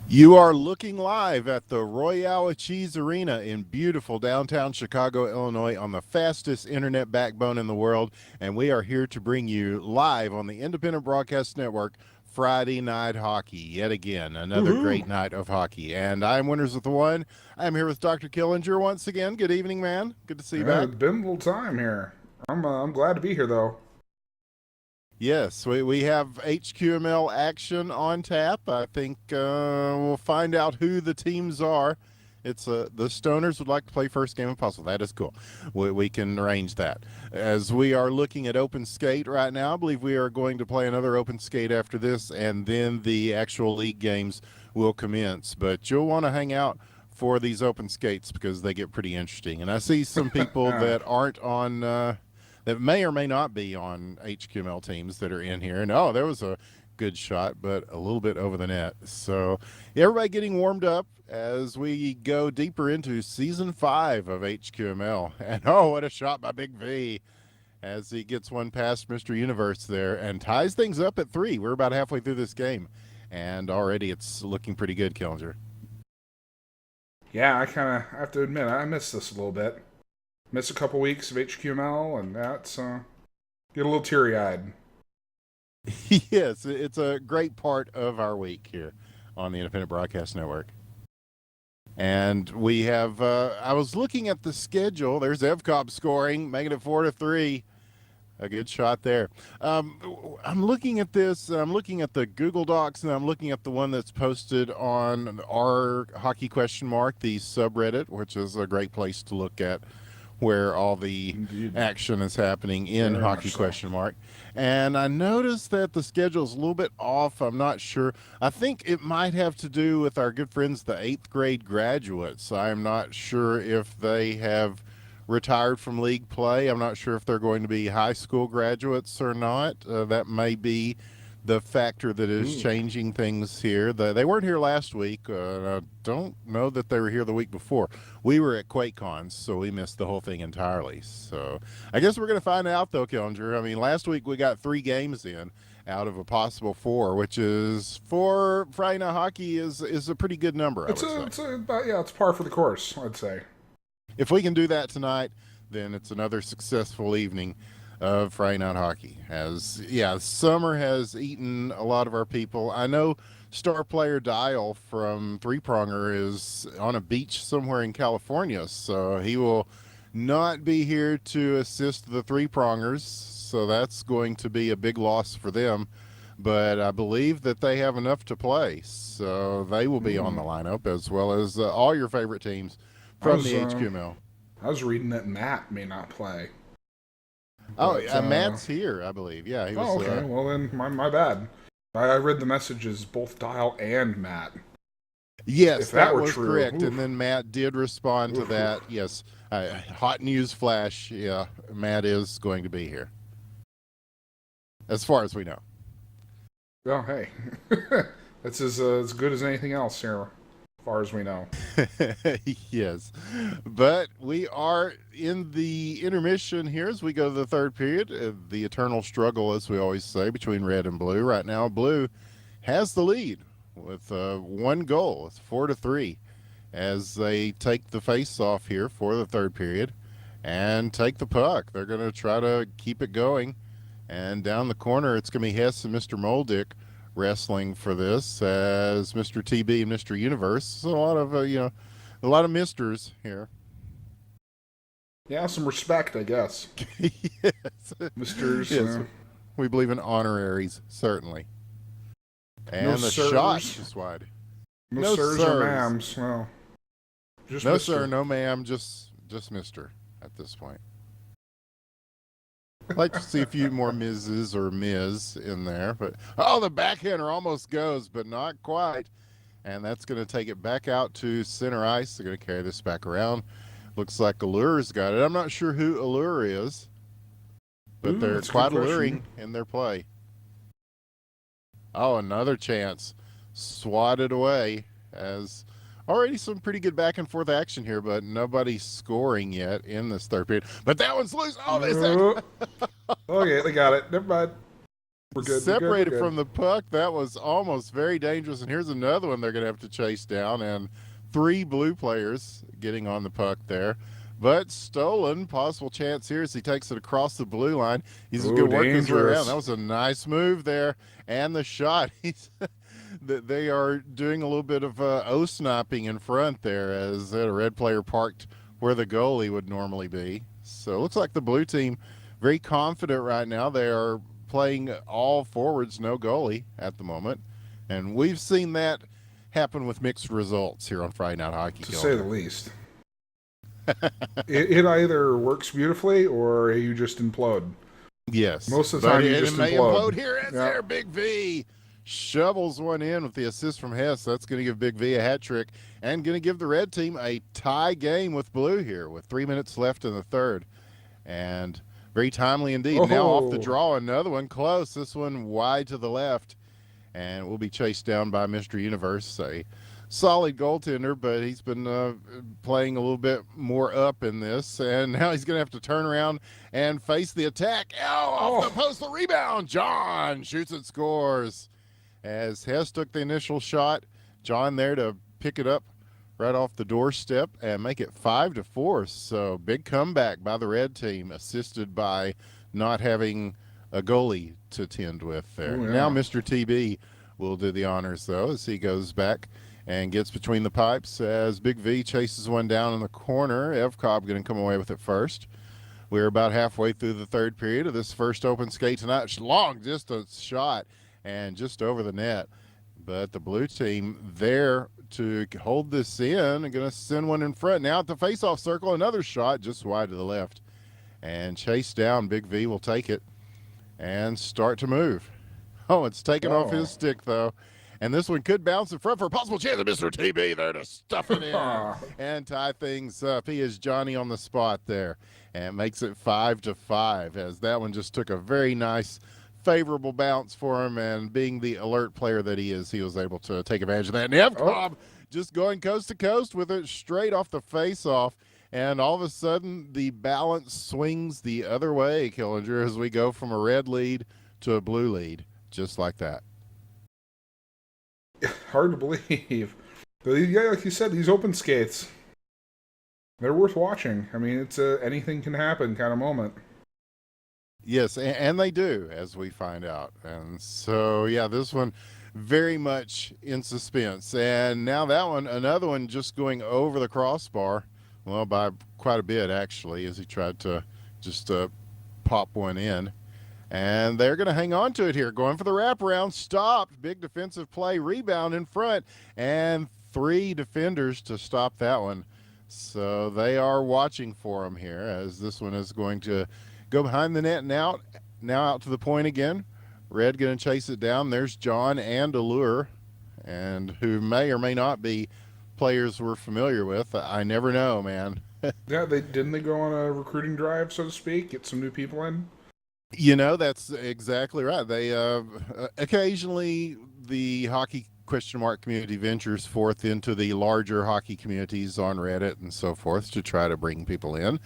You are looking live at the Royale Cheese Arena in beautiful downtown Chicago, Illinois, on the fastest internet backbone in the world. And we are here to bring you live on the Independent Broadcast Network Friday Night Hockey. Yet again, another Woohoo! great night of hockey. And I'm Winners with the One. I'm here with Dr. Killinger once again. Good evening, man. Good to see you Yeah, back. it's been a little time here. I'm glad to be here though. Yes, we have HQML action on tap. I think we'll find out who the teams are. It's the Stoners would like to play first game if possible. That is cool. We can arrange that. As we are looking at open skate right now, I believe we are going to play another open skate after this, and then the actual league games will commence. But you'll want to hang out for these open skates because they get pretty interesting. And I see some people Yeah. that aren't on. That may or may not be on HQML teams that are in here. And there was a good shot, but a little bit over the net. So everybody getting warmed up as we go deeper into season 5 of HQML. And what a shot by Big V as he gets one past Mr. Universe there and ties things up at 3. We're about halfway through this game, and already it's looking pretty good, Killinger. Yeah, I kind of have to admit I missed this a little bit. Missed a couple weeks of HQML, and that's get a little teary-eyed. Yes, it's a great part of our week here on the Independent Broadcast Network. And we have, I was looking at the schedule. There's Evcop scoring, making it 4-3. A good shot there. I'm looking at this. I'm looking at the Google Docs, and I'm looking at the one that's posted on our hockey question mark, the subreddit, which is a great place to look at where all the Indeed, action is happening in very hockey much so. question mark. And I noticed that the schedule is a little bit off. I'm not sure. I think it might have to do with our good friends, the 8th grade graduates. I'm not sure if they have retired from league play. I'm not sure if they're going to be high school graduates or not. That may be the factor that is Ooh. changing things here. They weren't here last week. I don't know that they were here the week before. We were at QuakeCon, so we missed the whole thing entirely. So I guess we're going to find out, though, Killinger. I mean, last week we got 3 games in out of a possible 4, which is for Friday Night Hockey is a pretty good number, I would say. It's par for the course, I'd say. If we can do that tonight, then it's another successful evening of Friday Night Hockey. As summer has eaten a lot of our people. I know star player Dial from Three Pronger is on a beach somewhere in California, so he will not be here to assist the Three Prongers. So that's going to be a big loss for them. But I believe that they have enough to play, so they will be on the Hmm. lineup as well as all your favorite teams I from was the HQML. I was reading that Matt may not play, Oh, but Matt's here, I believe. Yeah, he was. oh, okay. Well then, my bad. I read the messages both Dial and Matt. Yes, If that that were was true, correct. And oof, then Matt did respond to oof, oof. that. Yes, hot news flash. Yeah, Matt is going to be here, as far as we know. Oh, hey, that's as good as anything else here, as far as we know. Yes, but we are in the intermission here as we go to the third period. The eternal struggle, as we always say, between red and blue. Right now, blue has the lead with 1 goal. It's 4-3 as they take the face off here for the third period and take the puck. They're going to try to keep it going. And down the corner, it's going to be Hess and Mr. Moldick wrestling for this as Mr. TB and Mr. Universe. So a lot of, a lot of misters here. Yeah, some respect, I guess. Yes. Misters, Yes. We believe in honoraries, certainly. no And the shot sirs, is wide. no No sirs or sirs. ma'ams, no, just No, sir. Mister. No, ma'am. Just Mr. at this point. I'd like to see a few more Mrs. or Ms. in there, but the backhander almost goes, but not quite. And that's going to take it back out to center ice. They're going to carry this back around. Looks like Allure's got it. I'm not sure who Allure is, but Ooh, they're that's a good quite question. alluring in their play. Oh, another chance. Swatted away as already some pretty good back and forth action here, but nobody's scoring yet in this third period. But that one's loose. Oh, they said Okay, they got it. Never mind. We're good. We're good. We're separated good. from the puck. That was almost very dangerous. And here's another one they're going to have to chase down. And three blue players getting on the puck there. But stolen, possible chance here as he takes it across the blue line. He's going Oh, to work his way around. That dangerous. was a nice move there. And the shot, they are doing a little bit of O-sniping in front there as a red player parked where the goalie would normally be. So it looks like the blue team very confident right now. They are playing all forwards, no goalie at the moment. And we've seen that happen with mixed results here on Friday Night Hockey. To say the least. it either works beautifully or you just implode. Yes. Most of the time, you just may implode. Here as Yeah. there, Big V shovels one in with the assist from Hess. That's going to give Big V a hat trick and going to give the red team a tie game with blue here with 3 minutes left in the third. And very timely indeed. Oh. Now off the draw, another one close. This one wide to the left. And will be chased down by Mr. Universe, a solid goaltender, but he's been playing a little bit more up in this. And now he's going to have to turn around and face the attack. Off the post, the rebound. John shoots and scores. As Hess took the initial shot, John there to pick it up right off the doorstep and make it 5-4. So big comeback by the red team, assisted by not having a goalie to tend with there. Ooh, yeah. Now Mr. TB will do the honors, though, as he goes back and gets between the pipes as Big V chases one down in the corner. Evcobb going to come away with it first. We're about halfway through the third period of this first open skate tonight. Long distance shot and just over the net. But the blue team there to hold this in and going to send one in front. Now at the faceoff circle, another shot just wide to the left. And chase down, Big V will take it and start to move. Oh, it's taken off his stick, though. And this one could bounce in front for a possible chance of Mr. TB there to stuff it in and tie things up. He is Johnny on the spot there and makes it 5-5 as that one just took a very nice, favorable bounce for him. And being the alert player that he is, he was able to take advantage of that. And Evcobb just going coast to coast with it straight off the face-off. And all of a sudden, the balance swings the other way, Killinger, as we go from a red lead to a blue lead, just like that. Hard to believe. But yeah, like you said, these open skates, they're worth watching. I mean, it's a anything can happen kind of moment. Yes, and they do, as we find out. And so, yeah, this one very much in suspense. And now that one, another one just going over the crossbar. Well, by quite a bit, actually, as he tried to just pop one in. And they're going to hang on to it here. Going for the wraparound. Stopped. Big defensive play. Rebound in front. And three defenders to stop that one. So they are watching for him here as this one is going to go behind the net and out. Now out to the point again. Red going to chase it down. There's John and Allure, and who may or may not be players we're familiar with. I never know, man. Yeah, didn't they go on a recruiting drive, so to speak, get some new people in? You know, that's exactly right. They occasionally the hockey question mark community ventures forth into the larger hockey communities on Reddit and so forth to try to bring people in.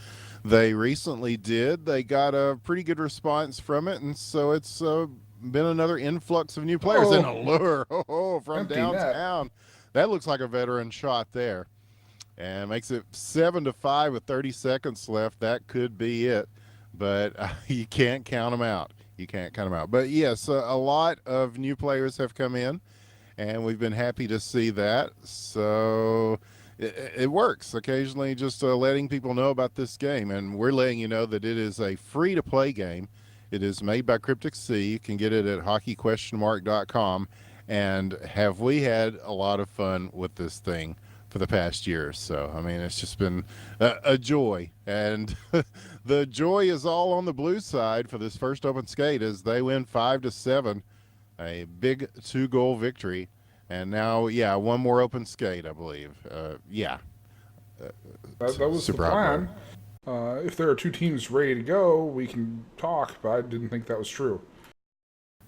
They recently did. They got a pretty good response from it, and so it's been another influx of new players. And Allure from Empty downtown. Net. That looks like a veteran shot there. And makes it 7-5 with 30 seconds left. That could be it. But you can't count them out. You can't count them out. But yes, a lot of new players have come in, and we've been happy to see that. So it works. Occasionally just letting people know about this game. And we're letting you know that it is a free-to-play game. It is made by Cryptic Sea. You can get it at hockeyquestionmark.com. And have we had a lot of fun with this thing for the past year or so? I mean, it's just been a joy. And the joy is all on the blue side for this first open skate as they win 5-7, a big 2-goal victory. And now, yeah, one more open skate, I believe. That was the plan. If there are two teams ready to go, we can talk, but I didn't think that was true.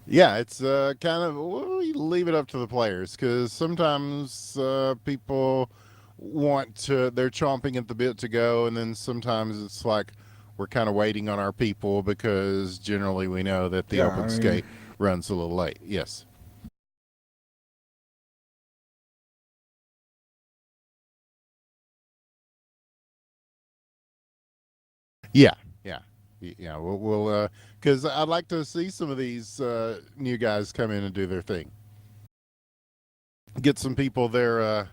Yeah, it's kind of, we leave it up to the players because sometimes people they're chomping at the bit to go, and then sometimes it's like we're kind of waiting on our people because generally we know that the open skate runs a little late. Yes. Yeah. Yeah. Yeah. We'll because I'd like to see some of these new guys come in and do their thing. Get some people their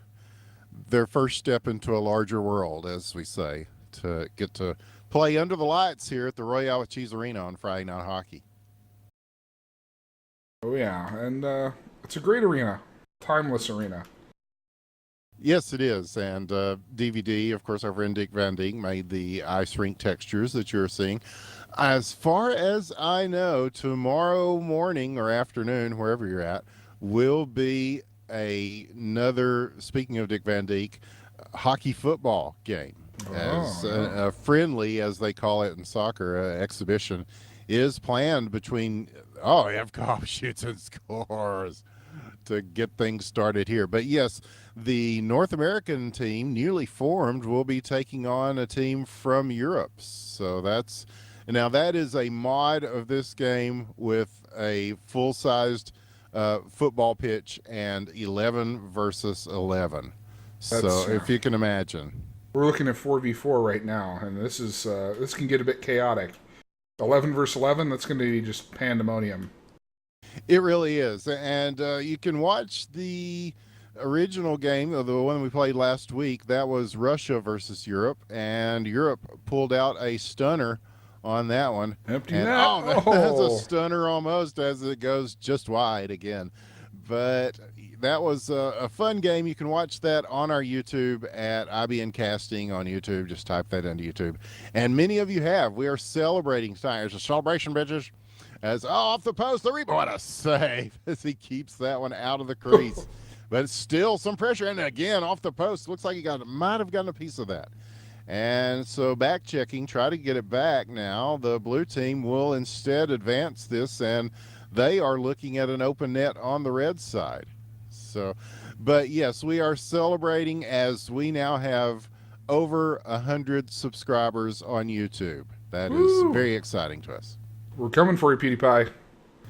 first step into a larger world, as we say, to get to play under the lights here at the Royale with Cheese Arena on Friday Night Hockey. Oh yeah, and it's a great arena, timeless arena. Yes, it is. And DVD, of course, our friend Dick Van Dink made the ice rink textures that you're seeing. As far as I know, tomorrow morning or afternoon, wherever you're at, will be another, speaking of Dick Van Dink, hockey football game. As a friendly, as they call it in soccer, exhibition is planned between, oh, we have call shoots and scores to get things started here. But yes, the North American team, newly formed, will be taking on a team from Europe. So that's now that is a mod of this game with a full-sized football pitch and 11 versus 11. So if you can imagine, we're looking at 4v4 right now, and this can get a bit chaotic. 11 versus 11, that's going to be just pandemonium. It really is. And you can watch the original game, the one we played last week. That was Russia versus Europe, and Europe pulled out a stunner on that one. Empty net. Oh, that's a stunner almost, as it goes just wide again. But that was a fun game. You can watch that on our YouTube at IBN Casting on YouTube. Just type that into YouTube. And many of you have. We are celebrating tonight. There's a celebration, bitches. As off the post, the rebound. What a save as he keeps that one out of the crease. But still some pressure. And again, off the post. Looks like he might have gotten a piece of that. And so back checking, try to get it back now. The blue team will instead advance this, and they are looking at an open net on the red side. So, but yes, we are celebrating as we now have over 100 subscribers on YouTube. That is very exciting to us. We're coming for you, Petey Pie.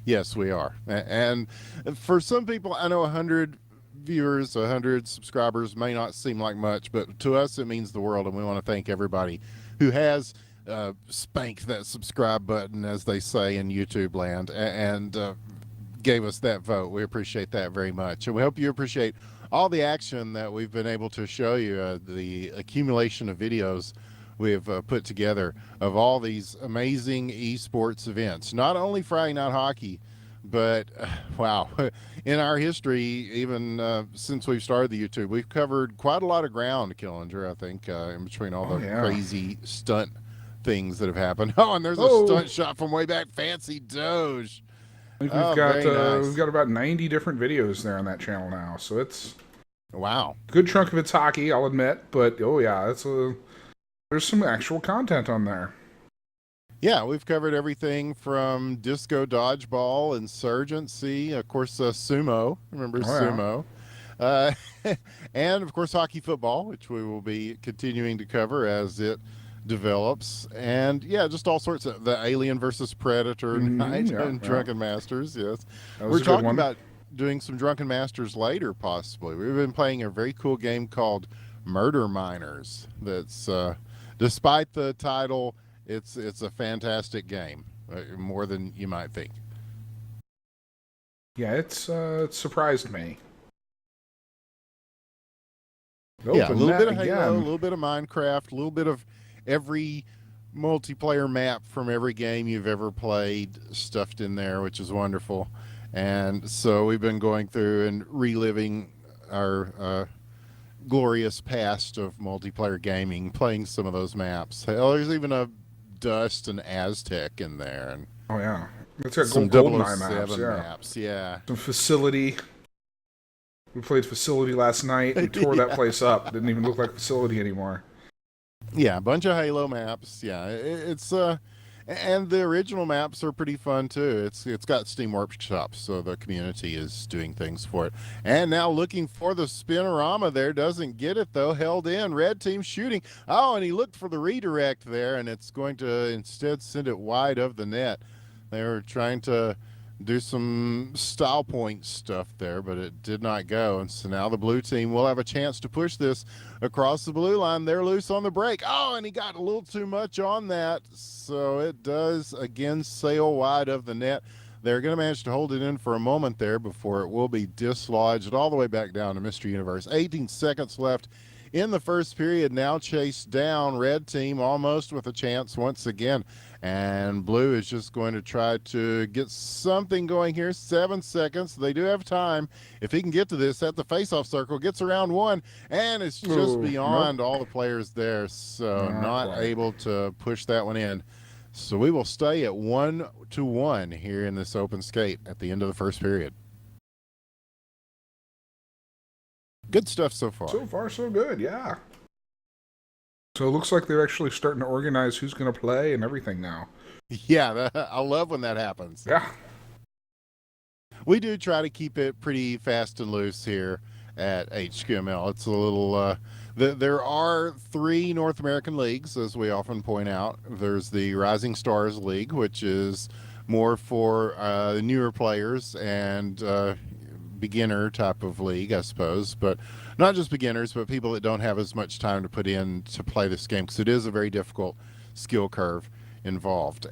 Yes, we are. And for some people, I know 100 viewers, 100 subscribers may not seem like much, but to us it means the world, and we want to thank everybody who has spanked that subscribe button, as they say in YouTube land, and gave us that vote. We appreciate that very much, and we hope you appreciate all the action that we've been able to show you, the accumulation of videos we have put together of all these amazing esports events. Not only Friday Night Hockey, but wow, in our history, even since we've started the YouTube, we've covered quite a lot of ground, Killinger, I think, in between all the crazy stunt things that have happened. Oh, and there's a stunt shot from way back. Fancy Doge. I think we've got about 90 different videos there on that channel now, so it's wow, a good chunk of it's hockey, I'll admit, but there's some actual content on there. Yeah, we've covered everything from disco dodgeball, insurgency, of course, sumo. Remember sumo? And, of course, hockey football, which we will be continuing to cover as it develops. And, yeah, just all sorts of the Alien versus Predator night and Drunken Masters, yes. We're talking about doing some Drunken Masters later, possibly. We've been playing a very cool game called Murder Miners that's, despite the title, it's a fantastic game, more than you might think. Yeah, it's surprised me. Yeah, a little bit of Halo, a little bit of Minecraft, a little bit of every multiplayer map from every game you've ever played stuffed in there, which is wonderful. And so we've been going through and reliving our glorious past of multiplayer gaming, playing some of those maps. Hell, there's even a Dust and Aztec in there, and it's got some GoldenEye maps. Yeah, some Facility. We played Facility last night. We tore that place up. It didn't even look like Facility anymore. Yeah, a bunch of Halo maps. Yeah, it's and the original maps are pretty fun too. It's got Steam Workshop, so the community is doing things for it. And now looking for the spinorama there, doesn't get it though. Held in, red team shooting. Oh, and he looked for the redirect there, and it's going to instead send it wide of the net. They were trying to do some style point stuff there, but it did not go. And so now the blue team will have a chance to push this across the blue line. They're loose on the break. Oh, and he got a little too much on that. So it does again sail wide of the net. They're going to manage to hold it in for a moment there before it will be dislodged all the way back down to Mr. Universe. 18 seconds left in the first period. Now chased down. Red team almost with a chance once again. And blue is just going to try to get something going here. 7 seconds. They do have time. If he can get to this at the faceoff circle, gets around one, and it's just beyond all the players there. So not able to push that one in. So we will stay at 1-1 here in this open skate at the end of the first period. Good stuff so far. So far, so good, yeah. So it looks like they're actually starting to organize who's going to play and everything now. Yeah, I love when that happens. Yeah. We do try to keep it pretty fast and loose here at HQML. It's a little... there are 3 North American leagues, as we often point out. There's the Rising Stars League, which is more for newer players and beginner type of league, I suppose. But not just beginners, but people that don't have as much time to put in to play this game, because it is a very difficult skill curve involved,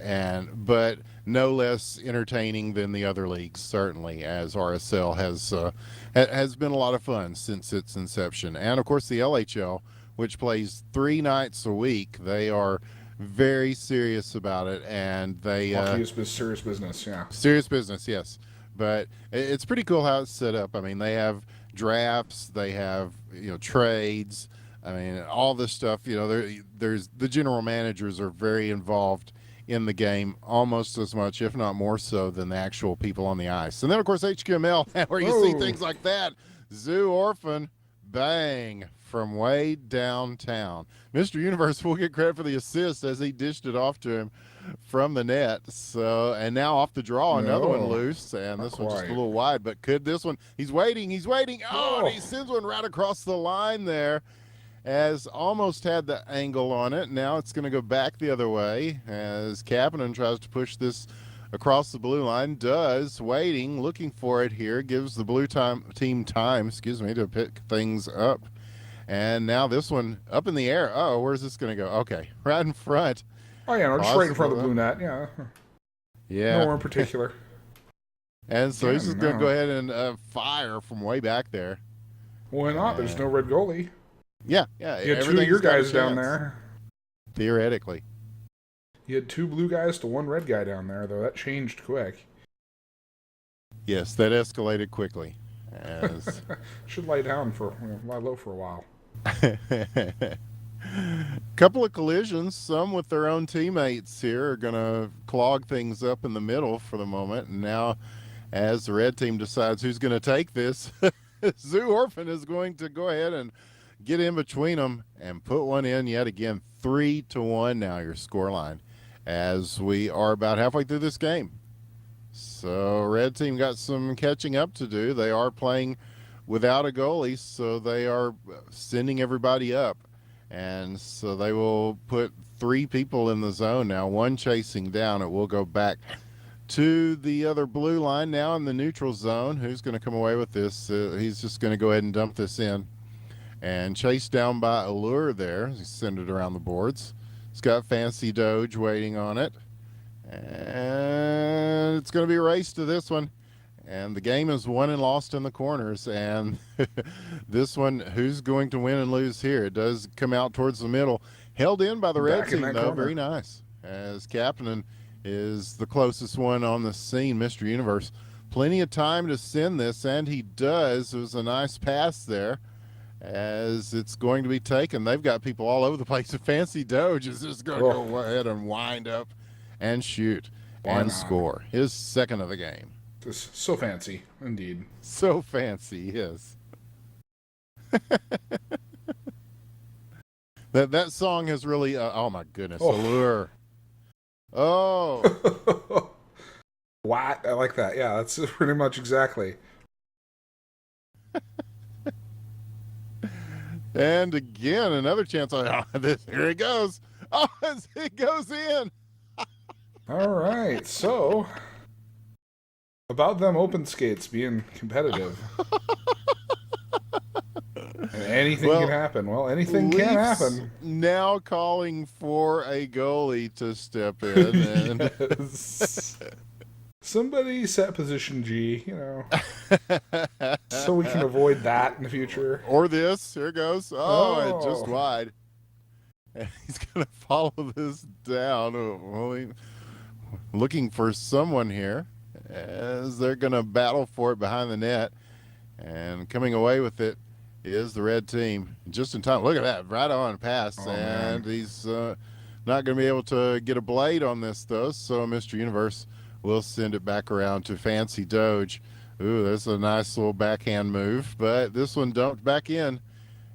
but no less entertaining than the other leagues, certainly, as RSL has been a lot of fun since its inception. And of course the LHL, which plays 3 nights a week, they are very serious about it, and they serious business, yeah. Serious business, yes. But it's pretty cool how it's set up. I mean, they have drafts, they have trades. I mean, all this stuff, there's the general managers are very involved in the game almost as much, if not more so, than the actual people on the ice. And then, of course, HQML, where you see things like that. Zoo Orphan, bang, from way downtown. Mr. Universe will get credit for the assist as he dished it off to him from the net. So, and now off the draw, another one loose, and this one's just a little wide. But could this one? He's waiting. Oh, and he sends one right across the line there. As almost had the angle on it. Now it's going to go back the other way as Kapanen tries to push this across the blue line. Does, waiting, looking for it here. Gives the blue team time, to pick things up. And now this one up in the air. Oh, where's this going to go? Okay, right in front. Oh, yeah, no, just right in front of the blue net. Yeah. Yeah. Nowhere in particular. And so he's just going to go ahead and fire from way back there. Why not? There's no red goalie. Yeah. You had 2 of your guys down there. Theoretically. You had 2 blue guys to 1 red guy down there, though. That changed quick. Yes, that escalated quickly. Should lie low for a while. Couple of collisions, some with their own teammates here, are going to clog things up in the middle for the moment. And now, as the red team decides who's going to take this, Zoo Orphan is going to go ahead and get in between them and put one in yet again. 3-1 now your score line as we are about halfway through this game. So red team got some catching up to do. They are playing without a goalie, so they are sending everybody up. And so they will put 3 people in the zone now, 1 chasing down. It will go back to the other blue line now in the neutral zone. Who's going to come away with this? He's just going to go ahead and dump this in. And chased down by Allure there. He sent it around the boards. It's got Fancy Doge waiting on it. And it's going to be a race to this one. And the game is won and lost in the corners. And this one, who's going to win and lose here? It does come out towards the middle. Held in by the red team, though. Corner. Very nice. As Kapanen is the closest one on the scene, Mr. Universe. Plenty of time to send this, and he does. It was a nice pass there. As it's going to be taken. They've got people all over the place. Fancy Doge is just going to go ahead and wind up and shoot and score. His second of the game. Just so fancy, indeed. So fancy, yes. that song has really, oh my goodness, Allure. Oh. What? I like that. Yeah, that's pretty much exactly. And again, another chance. Here it goes. Oh, it goes in. All right. So About them open skates being competitive. And anything can happen. Well, anything can Leafs happen. now calling for a goalie to step in, and Yes. Somebody set position G, so we can avoid that in the future. or this. Here goes. Oh, it just Oh. wide. And he's going to follow this down. Looking for someone here as they're going to battle for it behind the net. And coming away with it is the red team. Just in time. Look at that. Right on pass. Oh, and man. he's not going to be able to get a blade on this, though. So Mr. Universe will send it back around to Fancy Doge. Ooh, that's a nice little backhand move. But this one dumped back in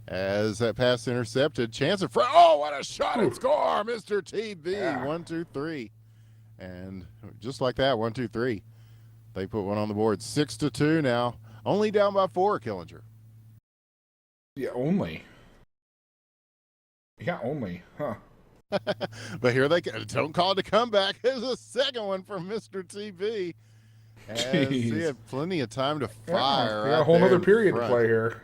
as that pass intercepted. Chance of front. Oh, what a shot and score, Mr. TB. Yeah. 1, 2, 3. And just like that, 1, 2, 3. They put one on the board. 6-2 now. Only down by 4, Killinger. Yeah, only. Yeah, only. Huh. But here they go. Don't call it a comeback. There's a second one from Mr. TB. As he had plenty of time to fire. We got a whole other period to play here.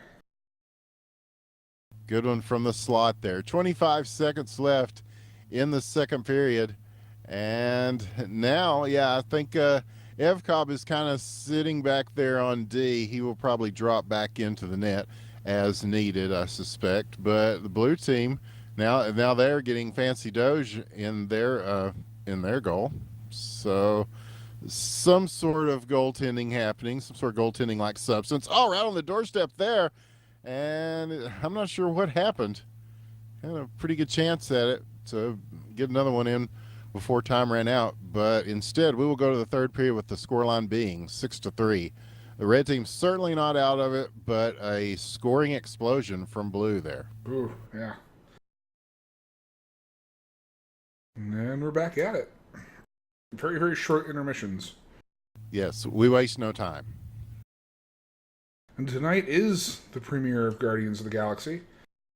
Good one from the slot there. 25 seconds left in the second period. And now, I think Evcobb is kind of sitting back there on D. He will probably drop back into the net as needed, I suspect. But the blue team, now they're getting Fancy Doge in their goal. So some sort of goaltending happening, some sort of goaltending-like substance. Oh, right on the doorstep there. And I'm not sure what happened. Had a pretty good chance at it to get another one in before time ran out, but instead we will go to the third period with the scoreline being 6-3. The red team's certainly not out of it, but a scoring explosion from blue there. Ooh, yeah. And then we're back at it. Very, very short intermissions. Yes, we waste no time. And tonight is the premiere of Guardians of the Galaxy.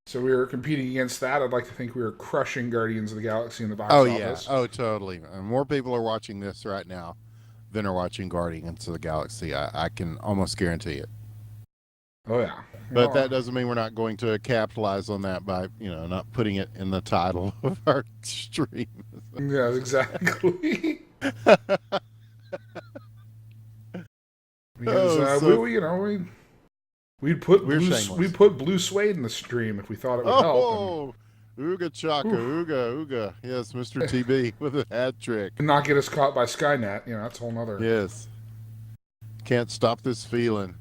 So we are competing against that. I'd like to think we are crushing Guardians of the Galaxy in the box office. Oh, totally. More people are watching this right now than are watching Guardians of the Galaxy. I can almost guarantee it. Oh, yeah. But that doesn't mean we're not going to capitalize on that by, not putting it in the title of our stream. Yeah, exactly. Because we'd put blue suede in the stream if we thought it would help. Oh, ooga chaka, ooga ooga. Yes, Mr. TB with a hat trick. And not get us caught by Skynet. That's a whole nother. Yes. Can't stop this feeling.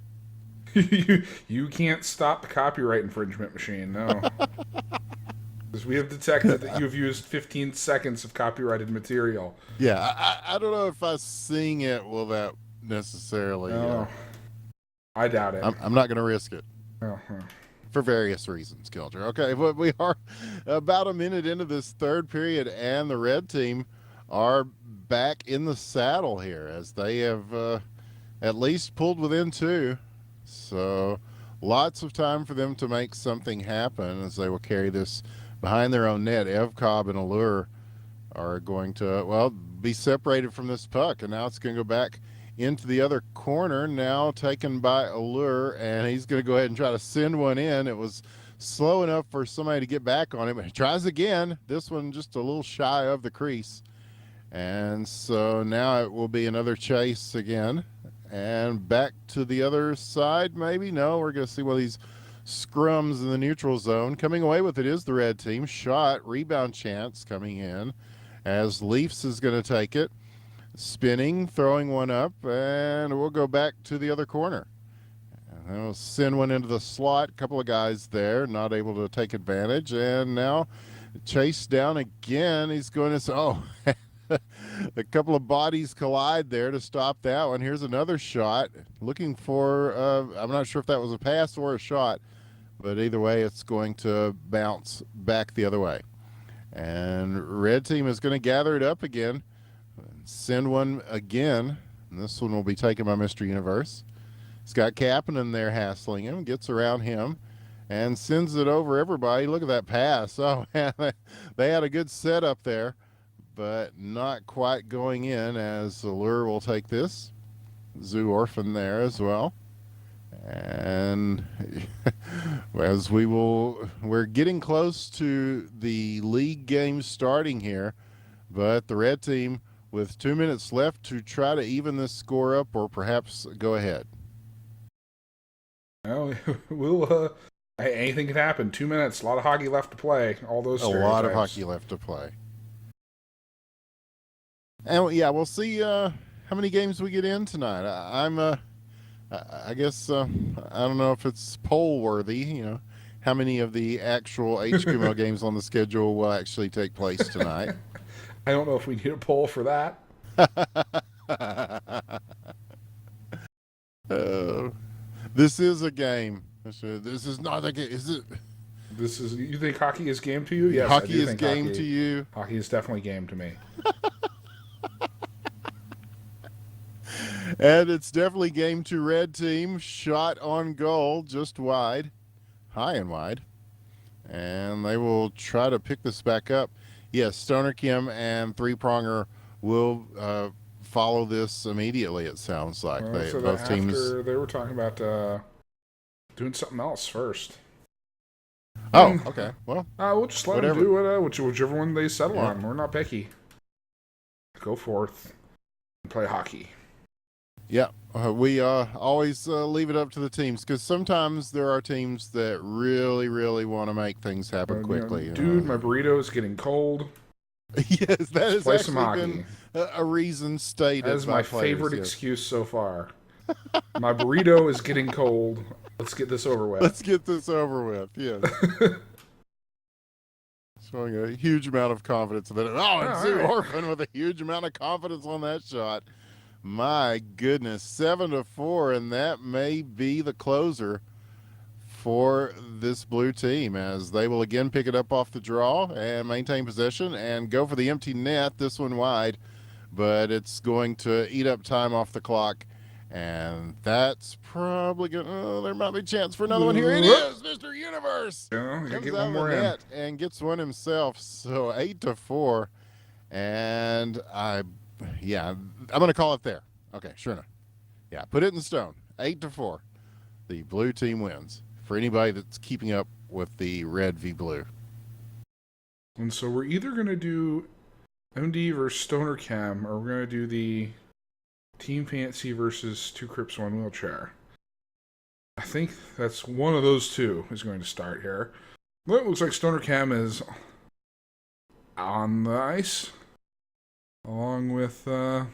You can't stop the copyright infringement machine, no. Because we have detected that you've used 15 seconds of copyrighted material. Yeah, I don't know if us seeing it will that necessarily. I doubt it. I'm not going to risk it. For various reasons, Kilger. Okay, but we are about a minute into this third period, and the red team are back in the saddle here as they have at least pulled within 2. So lots of time for them to make something happen as they will carry this behind their own net. Evcobb and Allure are going to, be separated from this puck, and now it's going to go back into the other corner, now taken by Allure, and he's going to go ahead and try to send one in. It was slow enough for somebody to get back on him, but he tries again. This one just a little shy of the crease. And so now it will be another chase again. And back to the other side, maybe? No, we're going to see one of these scrums in the neutral zone. Coming away with it is the red team. Shot, rebound chance coming in as Leafs is going to take it. Spinning, throwing one up, and we'll go back to the other corner. And we'll send one into the slot. A couple of guys there, not able to take advantage. And now chase down again. He's going to, a couple of bodies collide there to stop that one. Here's another shot. Looking for, I'm not sure if that was a pass or a shot, but either way, it's going to bounce back the other way. And red team is going to gather it up again. Send one again, and this one will be taken by Mr. Universe. He's got Kapanen there hassling him, gets around him, and sends it over everybody. Look at that pass. Oh, man, they had a good setup there, but not quite going in as Allure will take this. Zoo Orphan there as well. And as we're getting close to the league game starting here, but the red team with 2 minutes left to try to even this score up or perhaps go ahead. Well, anything can happen. 2 minutes, a lot of hockey left to play. All those A stereotypes. lot of hockey left to play. And yeah, we'll see how many games we get in tonight. I guess I don't know if it's poll worthy. How many of the actual HQML games on the schedule will actually take place tonight? I don't know if we need a poll for that. This is a game. This is not a game. Is it? You think hockey is game to you? Yes, hockey I do is think game hockey, to you. Hockey is definitely game to me. And it's definitely game to red team. Shot on goal, just wide, high and wide. And they will try to pick this back up. Yes, Stoner Kim and Three Pronger will follow this immediately, it sounds like. Both teams. They were talking about doing something else first. Oh, okay. Well, we'll just let them do whichever one they settle on. We're not picky. Go forth and play hockey. Yeah, we always leave it up to the teams because sometimes there are teams that really, really want to make things happen quickly. Dude, my burrito is getting cold. Yes, that has play actually been a reason stated. That is my favorite excuse so far. My burrito is getting cold. Let's get this over with. Let's get this over with, yes. Showing a huge amount of confidence in it. Oh, and Zoo Orphan with a huge amount of confidence on that shot. My goodness, 7-4, and that may be the closer for this blue team as they will again pick it up off the draw and maintain possession and go for the empty net, this one wide, but it's going to eat up time off the clock, and that's probably going to, there might be a chance for another one. Here it is, Mr. Universe. Yeah, comes get out one more the in. net and gets one himself, so 8-4, and I'm going to call it there. Okay, sure enough. Yeah, put it in stone. 8-4. The blue team wins. For anybody that's keeping up with the red v blue. And so we're either going to do MD versus Stoner Cam, or we're going to do the Team Fancy versus Two Crips One Wheelchair. I think that's one of those two is going to start here. Well, it looks like Stoner Cam is on the ice. Along with, that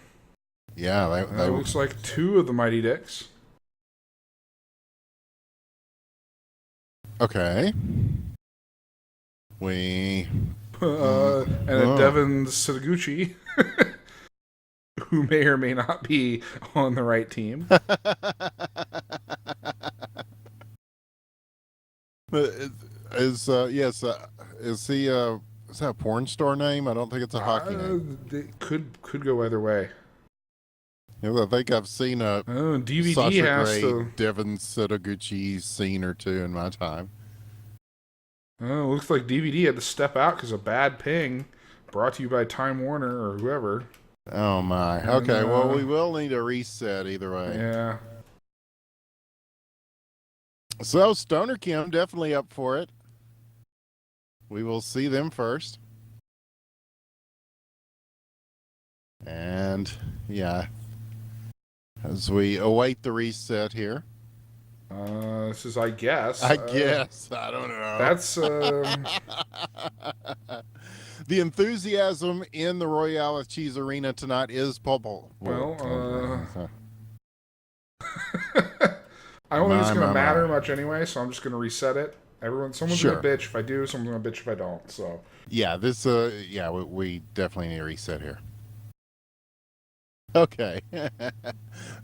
looks like two of the Mighty Dicks. Okay. And a Devin Sitaguchi, who may or may not be on the right team. Is he is that a porn star name? I don't think it's a hockey name. It could go either way. I think I've seen a DVD Sasha has Grey, to. Devin Sitaguchi scene or two in my time. Looks like DVD had to step out because of bad ping. Brought to you by Time Warner or whoever. Oh my. Okay, well we will need a reset either way. Yeah. So Stoner Kim definitely up for it. We will see them first. And yeah, as we await the reset here. This is, I guess. I guess. I don't know. That's the enthusiasm in the Royale Cheese Arena tonight is palpable. Well, I don't think it's going to matter much anyway, so I'm just going to reset it. Someone's going to bitch if I do, someone's going to bitch if I don't. So yeah, we definitely need a reset here. Okay.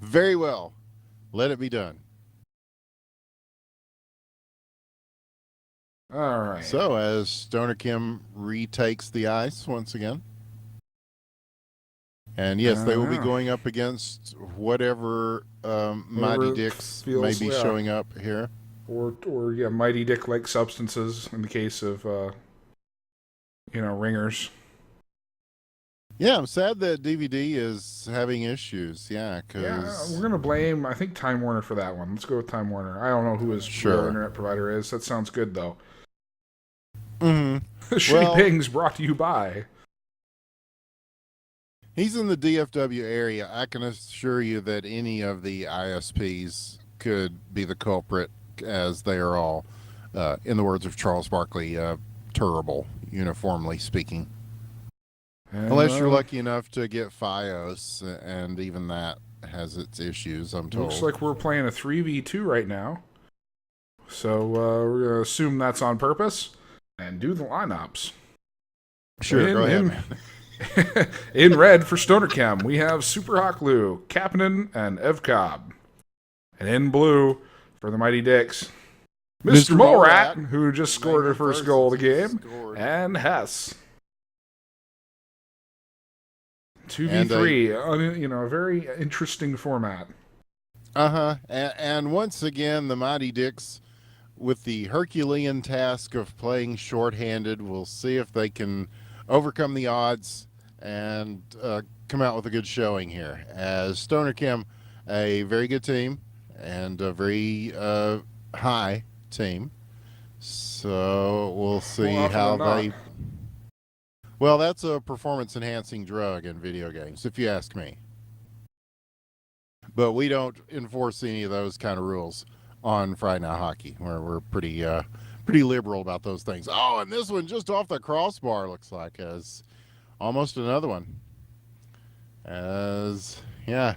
Very well. Let it be done. All right. So as Stoner Kim retakes the ice once again. And yes, they will be going up against whatever Mighty Dicks may be showing up here. Or Mighty Dick-like substances in the case of, ringers. Yeah, I'm sad that DVD is having issues. Yeah, Yeah, we're because gonna blame I think Time Warner for that one. Let's go with Time Warner. I don't know who his real sure. internet provider is. That sounds good though. Hmm. Shitty Well, Pings brought to you by. he's in the DFW area. I can assure you that any of the ISPs could be the culprit, as they are all, in the words of Charles Barkley, terrible, uniformly speaking. And Unless you're lucky enough to get FiOS, and even that has its issues, I'm looks told. like we're playing a 3v2 right now. So we're gonna assume that's on purpose and do the lineups. Sure, go In ahead, in man. in red for Stoner Chem, we have Super Hawkloo, Kapanen, and Evcobb. And in blue for the Mighty Dicks, Mr. Mr. Morat, Morat, who just made scored her her first first goal of the since he game, scored. and Hess. And 2v3, a very interesting format. uh-huh. And once again, the Mighty Dicks, with the Herculean task of playing shorthanded, will see if they can overcome the odds and come out with a good showing here. As Stoner Chem, a very good team and a very high team. So we'll More see often than how not. they. Well, that's a performance enhancing drug in video games, if you ask me. But we don't enforce any of those kind of rules on Friday Night Hockey, where we're pretty liberal about those things. Oh, and this one just off the crossbar looks like as almost another one. As yeah,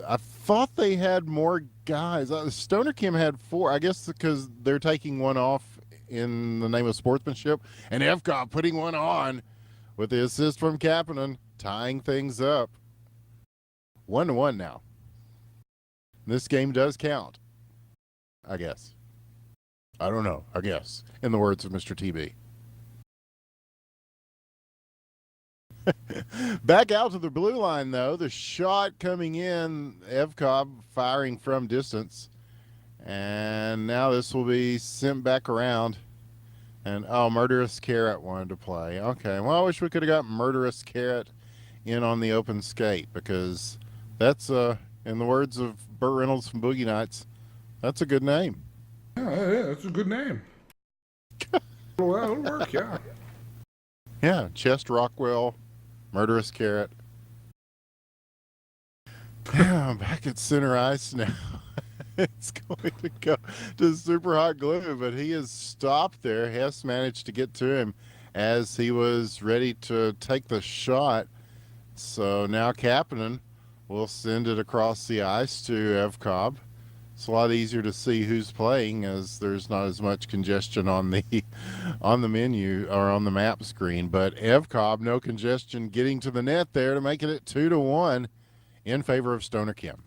I thought they had more guys. Stoner Kim had four. I guess because they're taking one off in the name of sportsmanship, and Evcott putting one on with the assist from Kapanen, tying things up. 1-1 now. This game does count, I guess. I don't know, I guess, in the words of Mr. TB. Back out to the blue line, though. The shot coming in, Evcobb firing from distance. And now this will be sent back around. And, oh, Murderous Carrot wanted to play. Okay, well, I wish we could have got Murderous Carrot in on the open skate, because that's, in the words of Burt Reynolds from Boogie Nights, that's a good name. Yeah, that's a good name. That'll work, yeah. Yeah, Chest Rockwell, Murderous Carrot. Yeah, I'm back at center ice now. It's going to go to Super Hot Glue, but he is stopped there. Hess managed to get to him as he was ready to take the shot. So now Kapanen will send it across the ice to Evcobb. It's a lot easier to see who's playing, as there's not as much congestion on the on the menu or on the map screen. But Evcobb, no congestion, getting to the net there to make it 2-1 in favor of Stoner Kim.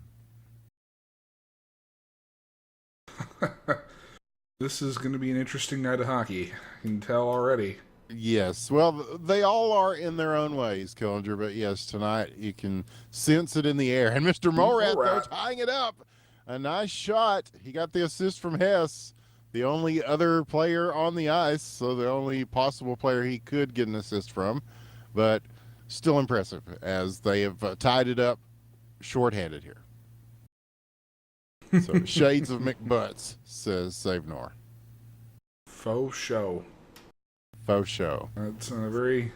This is going to be an interesting night of hockey. I can tell already. Yes, well, they all are in their own ways, Killinger. But yes, tonight you can sense it in the air. And Mr. Morat, though, tying it up. A nice shot. He got the assist from Hess, the only other player on the ice, so the only possible player he could get an assist from. But still impressive, as they have tied it up shorthanded here. So shades of McButts, says Savenor. Faux show. Faux show. It's very,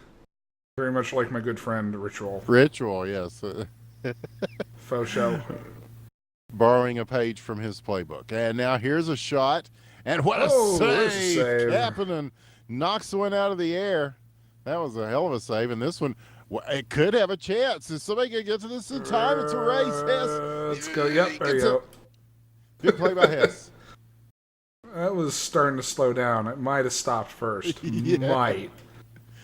very much like my good friend Ritual. Ritual, yes. Faux show. Borrowing a page from his playbook. And now here's a shot. And what a save! Kapanen knocks one out of the air. That was a hell of a save. And this one, it could have a chance. Is somebody going to get to this in time? It's a race, Hess. Let's go. Yep, there you go. Good play by Hess. That was starting to slow down. It might have stopped first. Yeah.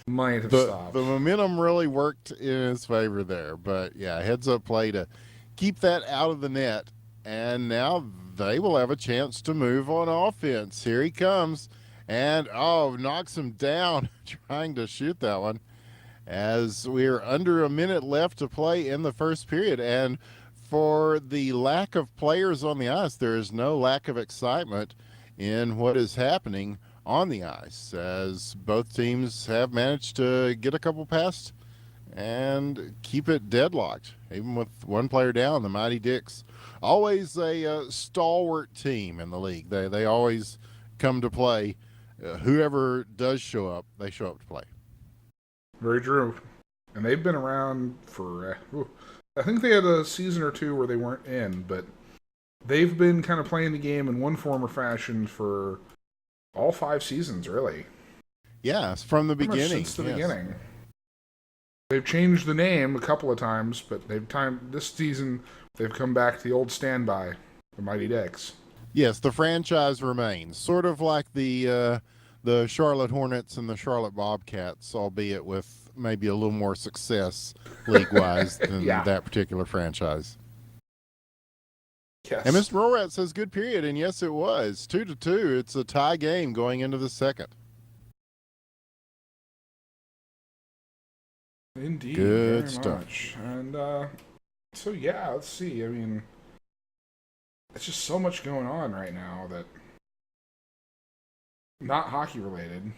Might have stopped. The momentum really worked in his favor there. But yeah, heads up play to keep that out of the net. And now they will have a chance to move on offense. Here he comes. And, knocks him down trying to shoot that one. As we're under a minute left to play in the first period. And for the lack of players on the ice, there is no lack of excitement in what is happening on the ice, as both teams have managed to get a couple past and keep it deadlocked, even with one player down. The Mighty Dicks, always a stalwart team in the league. They always come to play. Whoever does show up, they show up to play. Very true. And they've been around for, I think they had a season or two where they weren't in, but they've been kind of playing the game in one form or fashion for all 5 seasons, really. Yes, from the Pretty much beginning. since the yes. beginning. They've changed the name a couple of times, but this season they've come back to the old standby, the Mighty Ducks. Yes, the franchise remains sort of like the Charlotte Hornets and the Charlotte Bobcats, albeit with maybe a little more success league wise than Yeah. that particular franchise. Yes. And Mr. Rorat says good period, and yes, it was 2-2. It's a tie game going into the second. Indeed, Good very stuff. much. And so yeah, let's see. I mean, it's just so much going on right now that not hockey related.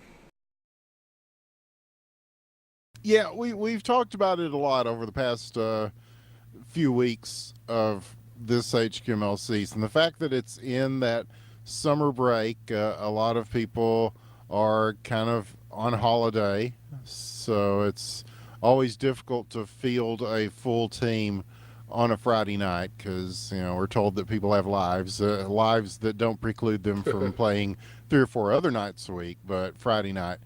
Yeah, we've talked about it a lot over the past few weeks of this HQML season. The fact that it's in that summer break, a lot of people are kind of on holiday, so it's always difficult to field a full team on a Friday night because we're told that people have lives that don't preclude them from playing 3 or 4 other nights a week, but Friday night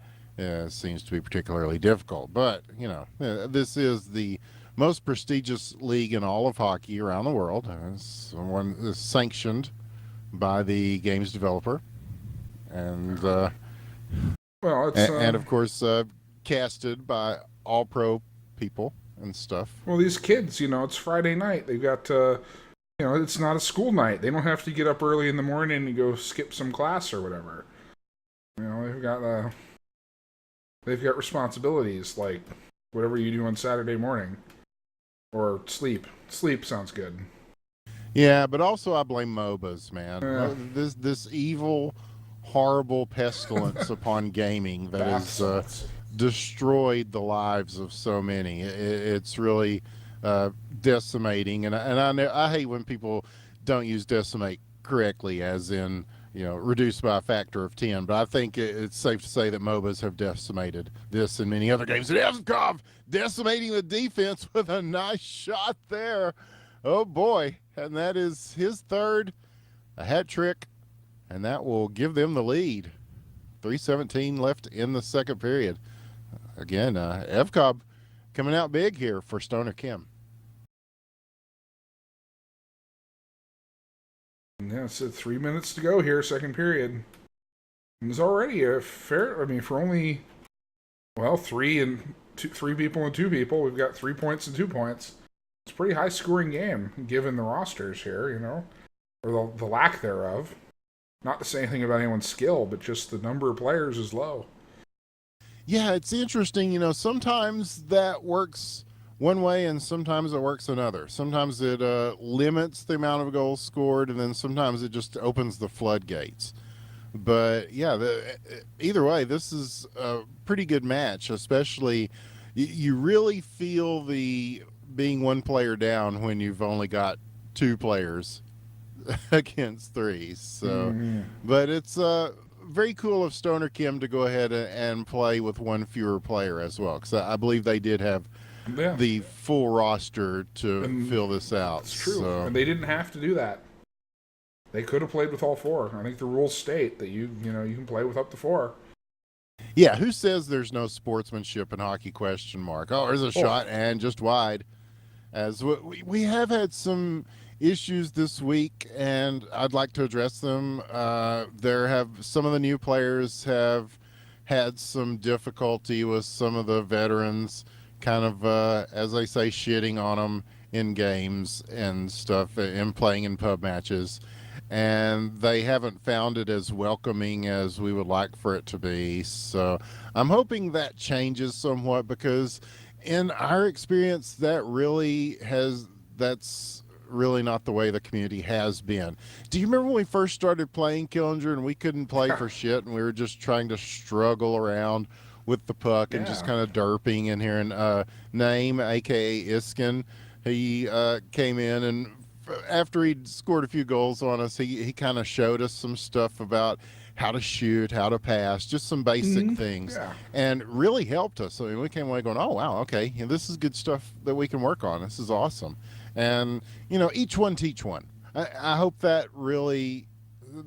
seems to be particularly difficult. But this is the most prestigious league in all of hockey around the world. It's one is sanctioned by the game's developer, and Well, it's and of course casted by all pro people and stuff. well, these kids, it's Friday night. They've got it's not a school night. They don't have to get up early in the morning and go skip some class or whatever. They've got responsibilities like whatever you do on Saturday morning or sleep. Sleep sounds good. Yeah, but also I blame MOBAs, man. Yeah. This evil, horrible pestilence upon gaming that has destroyed the lives of so many. It's really decimating, and I hate when people don't use decimate correctly, as in reduced by a factor of 10. But I think it's safe to say that MOBAs have decimated this and many other games. And Evkov decimating the defense with a nice shot there. Oh boy, and that is his third, a hat trick, and that will give them the lead. 3:17 left in the second period. Again, Evkov coming out big here for Stoner Kim. Yeah, so 3 minutes to go here, second period. And there's already a fair. I mean, for only three people and 2 people, we've got 3 points and 2 points. It's a pretty high scoring game given the rosters here, or the lack thereof. Not to say anything about anyone's skill, but just the number of players is low. Yeah, it's interesting. Sometimes that works one way and sometimes it works another. Sometimes it limits the amount of goals scored, and then sometimes it just opens the floodgates. But yeah, either way, this is a pretty good match, especially you really feel the being one player down when you've only got 2 players against 3. So, but it's very cool of Stoner Kim to go ahead and play with one fewer player as well, because I believe they did have the full roster to fill this out. It's true, so. And they didn't have to do that. They could have played with all 4. I think the rules state that you can play with up to 4. Yeah, who says there's no sportsmanship in hockey? Question mark. Oh, there's a shot and just wide. As we have had some issues this week, and I'd like to address them. Some of the new players have had some difficulty with some of the veterans, kind of as I say, shitting on them in games and stuff, and playing in pub matches, and they haven't found it as welcoming as we would like for it to be. So I'm hoping that changes somewhat, because in our experience, that's really not the way the community has been. Do you remember when we first started playing Killinger and we couldn't play for shit, and we were just trying to struggle around with the puck and just Yeah. kind of derping in here. And Name, aka Iskin, he came in and after he'd scored a few goals on us, he kind of showed us some stuff about how to shoot, how to pass, just some basic things, Yeah. and really helped us. I mean, we came away going, "Oh wow, okay, yeah, this is good stuff that we can work on. This is awesome." And each one teach one. I hope that really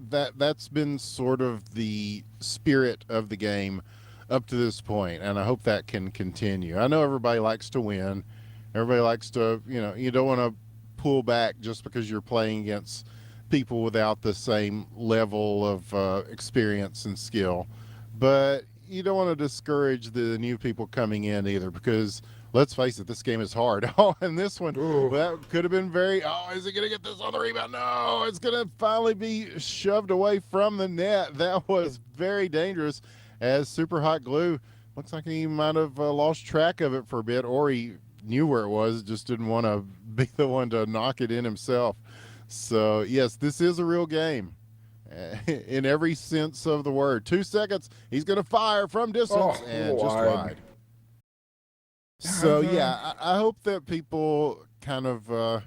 that's been sort of the spirit of the game up to this point, and I hope that can continue. I know everybody likes to win. Everybody likes to, you don't want to pull back just because you're playing against people without the same level of experience and skill. But you don't want to discourage the new people coming in either, because let's face it, this game is hard. Oh, and this one, Ooh. well, that could have been very, oh, is he going to get this on the rebound? No, it's going to finally be shoved away from the net. That was very dangerous, as Super Hot Glue looks like he might have lost track of it for a bit, or he knew where it was, just didn't want to be the one to knock it in himself. So, yes, this is a real game in every sense of the word. 2 seconds, he's going to fire from distance Oh, and just wide. wide. So, yeah, I hope that people kind of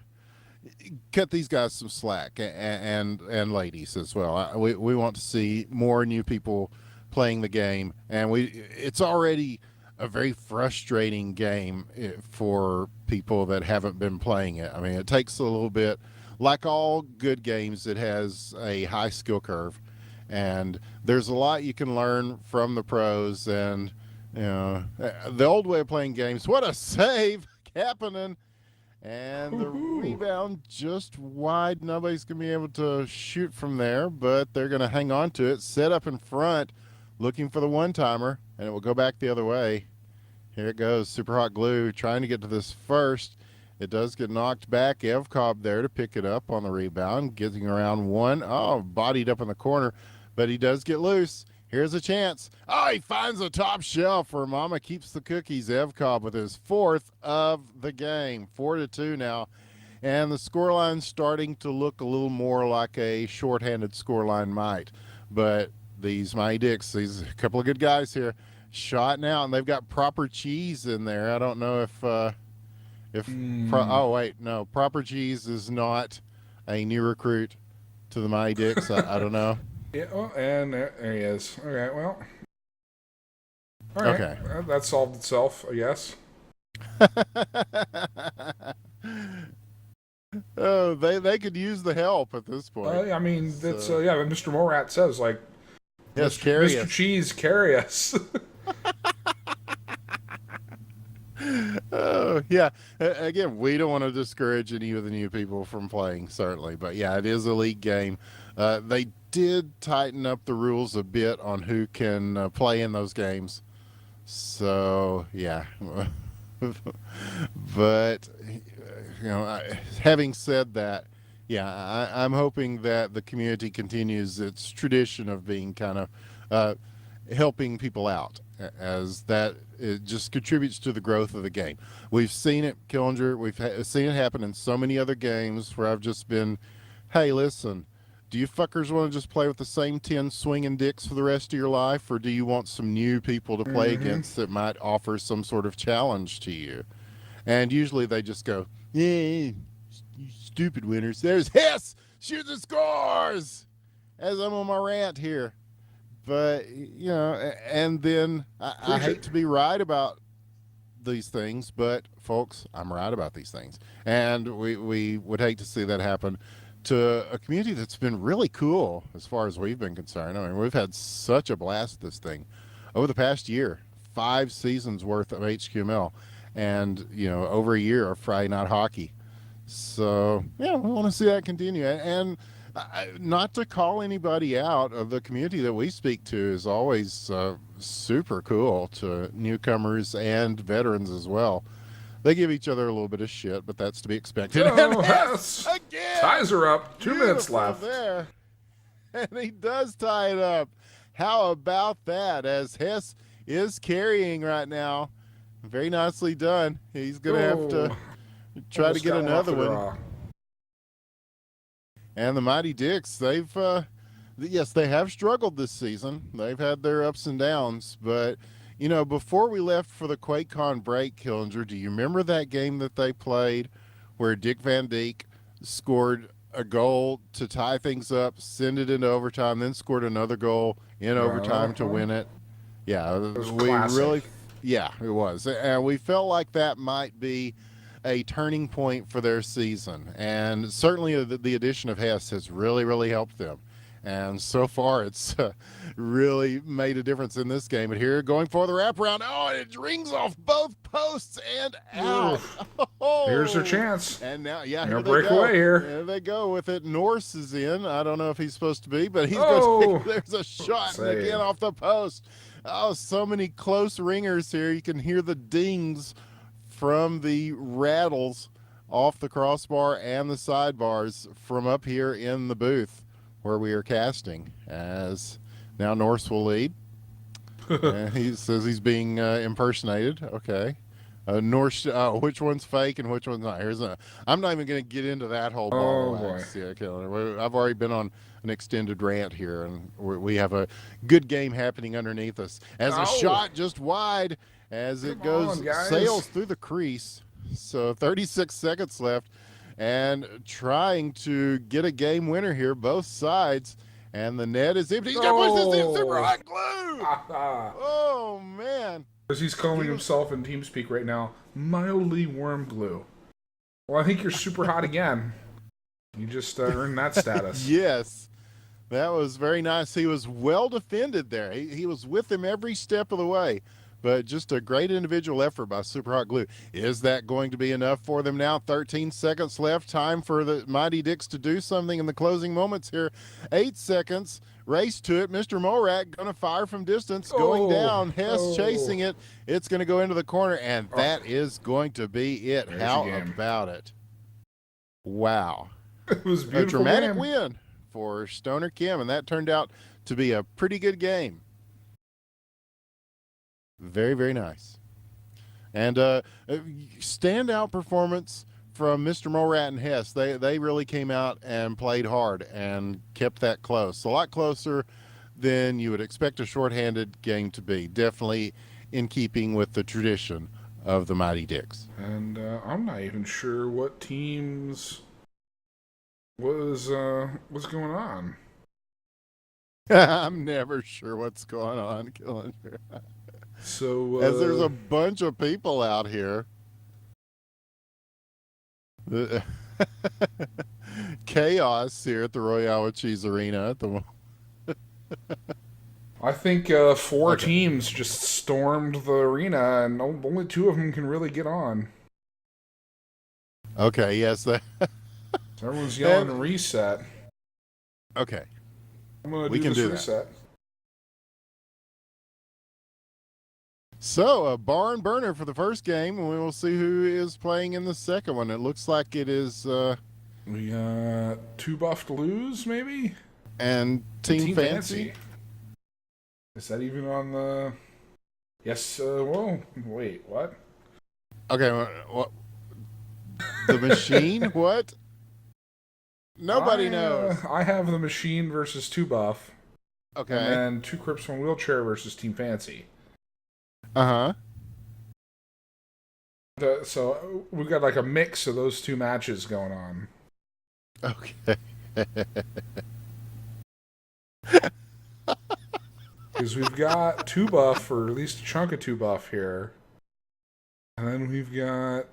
cut these guys some slack, and ladies as well. We want to see more new people playing the game, and it's already a very frustrating game for people that haven't been playing it. I mean, it takes a little bit. Like all good games, it has a high skill curve, and there's a lot you can learn from the pros. And the old way of playing games. What a save, Kapanen! And the rebound just wide. Nobody's going to be able to shoot from there, but they're going to hang on to it. Set up in front, looking for the one-timer, and it will go back the other way. Here it goes. Super Hot Glue trying to get to this first. It does get knocked back. Evcobb there to pick it up on the rebound, getting around one. Oh, bodied up in the corner, but he does get loose. Here's a chance. Oh, he finds the top shelf where Mama keeps the cookies. Evcobb with his fourth of the game. 4-2 now. And the scoreline's starting to look a little more like a shorthanded scoreline might. But these Mighty Dicks, these a couple of good guys here, shot now, and they've got proper cheese in there. I don't know oh wait, no, proper cheese is not a new recruit to the Mighty Dicks. I don't know. Yeah, well, and there he is. Okay, well. All right. Okay. That solved itself, I guess. Oh, they could use the help at this point. I mean, that's yeah. Mr. Morat says like, Yes, carry Mr. us. Cheese, carry us. Oh, yeah. Again, we don't want to discourage any of the new people from playing, certainly. But yeah, it is a league game. They did tighten up the rules a bit on who can play in those games. So, yeah. But, having said that, yeah, I'm hoping that the community continues its tradition of being kind of helping people out, as that it just contributes to the growth of the game. We've seen it, Killinger. We've seen it happen in so many other games where I've just been, hey, listen, do you fuckers want to just play with the same 10 swinging dicks for the rest of your life, or do you want some new people to play against that might offer some sort of challenge to you? And usually they just go, yeah, you stupid winners. There's Hess, shoots and scores, as I'm on my rant here. But, and then I hate to be right about these things, but folks, I'm right about these things. And we would hate to see that happen to a community that's been really cool as far as we've been concerned. I mean, we've had such a blast with this thing over the past year, 5 seasons worth of HQML, and, over a year of Friday Night Hockey. So, yeah, we want to see that continue. And not to call anybody out, of the community that we speak to is always super cool to newcomers and veterans as well. They give each other a little bit of shit, but that's to be expected. Oh, Hess again, ties her up. 2 minutes left. There. And he does tie it up. How about that? As Hess is carrying right now. Very nicely done. He's going to have to try to get another one. And the Mighty Dicks, yes, they have struggled this season. They've had their ups and downs, but Before we left for the QuakeCon break, Killinger, do you remember that game that they played where Dick Van Dyke scored a goal to tie things up, send it into overtime, then scored another goal in overtime to Uh-huh. win it? Yeah, It was we really, classic. yeah, it was. And we felt like that might be a turning point for their season. And certainly the addition of Hess has really, really helped them. And so far, it's really made a difference in this game. But here, going for the wraparound. Oh, and it rings off both posts and Ugh. out. Here's their Oh, chance. and now, yeah, They're here gonna they break go. away here. There they go with it. Norse is in. I don't know if he's supposed to be, but he's going to take. Oh, There's a shot, and again save. off the post. Oh, so many close ringers here. You can hear the dings from the rattles off the crossbar and the sidebars from up here in the booth where we are casting. As now Norse will lead. And he says he's being impersonated. Okay. Norse, which one's fake and which one's not? I'm not even going to get into that whole ball Oh of boy. wax. Yeah, I've already been on an extended rant here, and we have a good game happening underneath us. As a Oh, shot just wide, as it come on, goes, guys. sails through the crease. So 36 seconds left, and trying to get a game winner here, both sides. And the net is empty. He's got to push this in. Super Oh. hot glue. Oh, man. As he's calling He was himself in TeamSpeak right now, mildly warm glue. Well, I think you're super hot again. You just earned that status. Yes, that was very nice. He was well defended there. He was with him every step of the way, but just a great individual effort by Super Hot Glue. Is that going to be enough for them now? 13 seconds left. Time for the Mighty Dicks to do something in the closing moments here. 8 seconds. Race to it. Mr. Morak going to fire from distance, going Oh, down. Hess oh, chasing it. It's going to go into the corner, and oh. that is going to be it. There's How your game. about it? Wow. It was a A beautiful dramatic game. win for Stoner Kim, and that turned out to be a pretty good game. Very, very nice. And standout performance from Mr. Morat and Hess. They really came out and played hard and kept that close. A lot closer than you would expect a shorthanded game to be. Definitely in keeping with the tradition of the Mighty Dicks. And I'm not even sure what teams was going on. I'm never sure what's going on, Killinger. So As there's a bunch of people out here. The chaos here at the Royale Cheese Arena at the I think four okay. teams just stormed the arena, and only two of them can really get on. Okay, yes, that So everyone's yelling and reset. okay. I'm gonna We do can this do that. reset. So a barn burner for the first game, and we will see who is playing in the second one. It looks like it is We got two buff to lose, maybe? and And Team Fancy. Is that even on the... Yes, whoa, wait, what? Okay, what the machine? What? Nobody knows. I have the machine versus two buff, and Okay. then two Crips from Wheelchair versus Team Fancy. Uh-huh. So we've got like a mix of those two matches going on. Okay. Because we've got two buff, or at least a chunk of two buff here. And then we've got...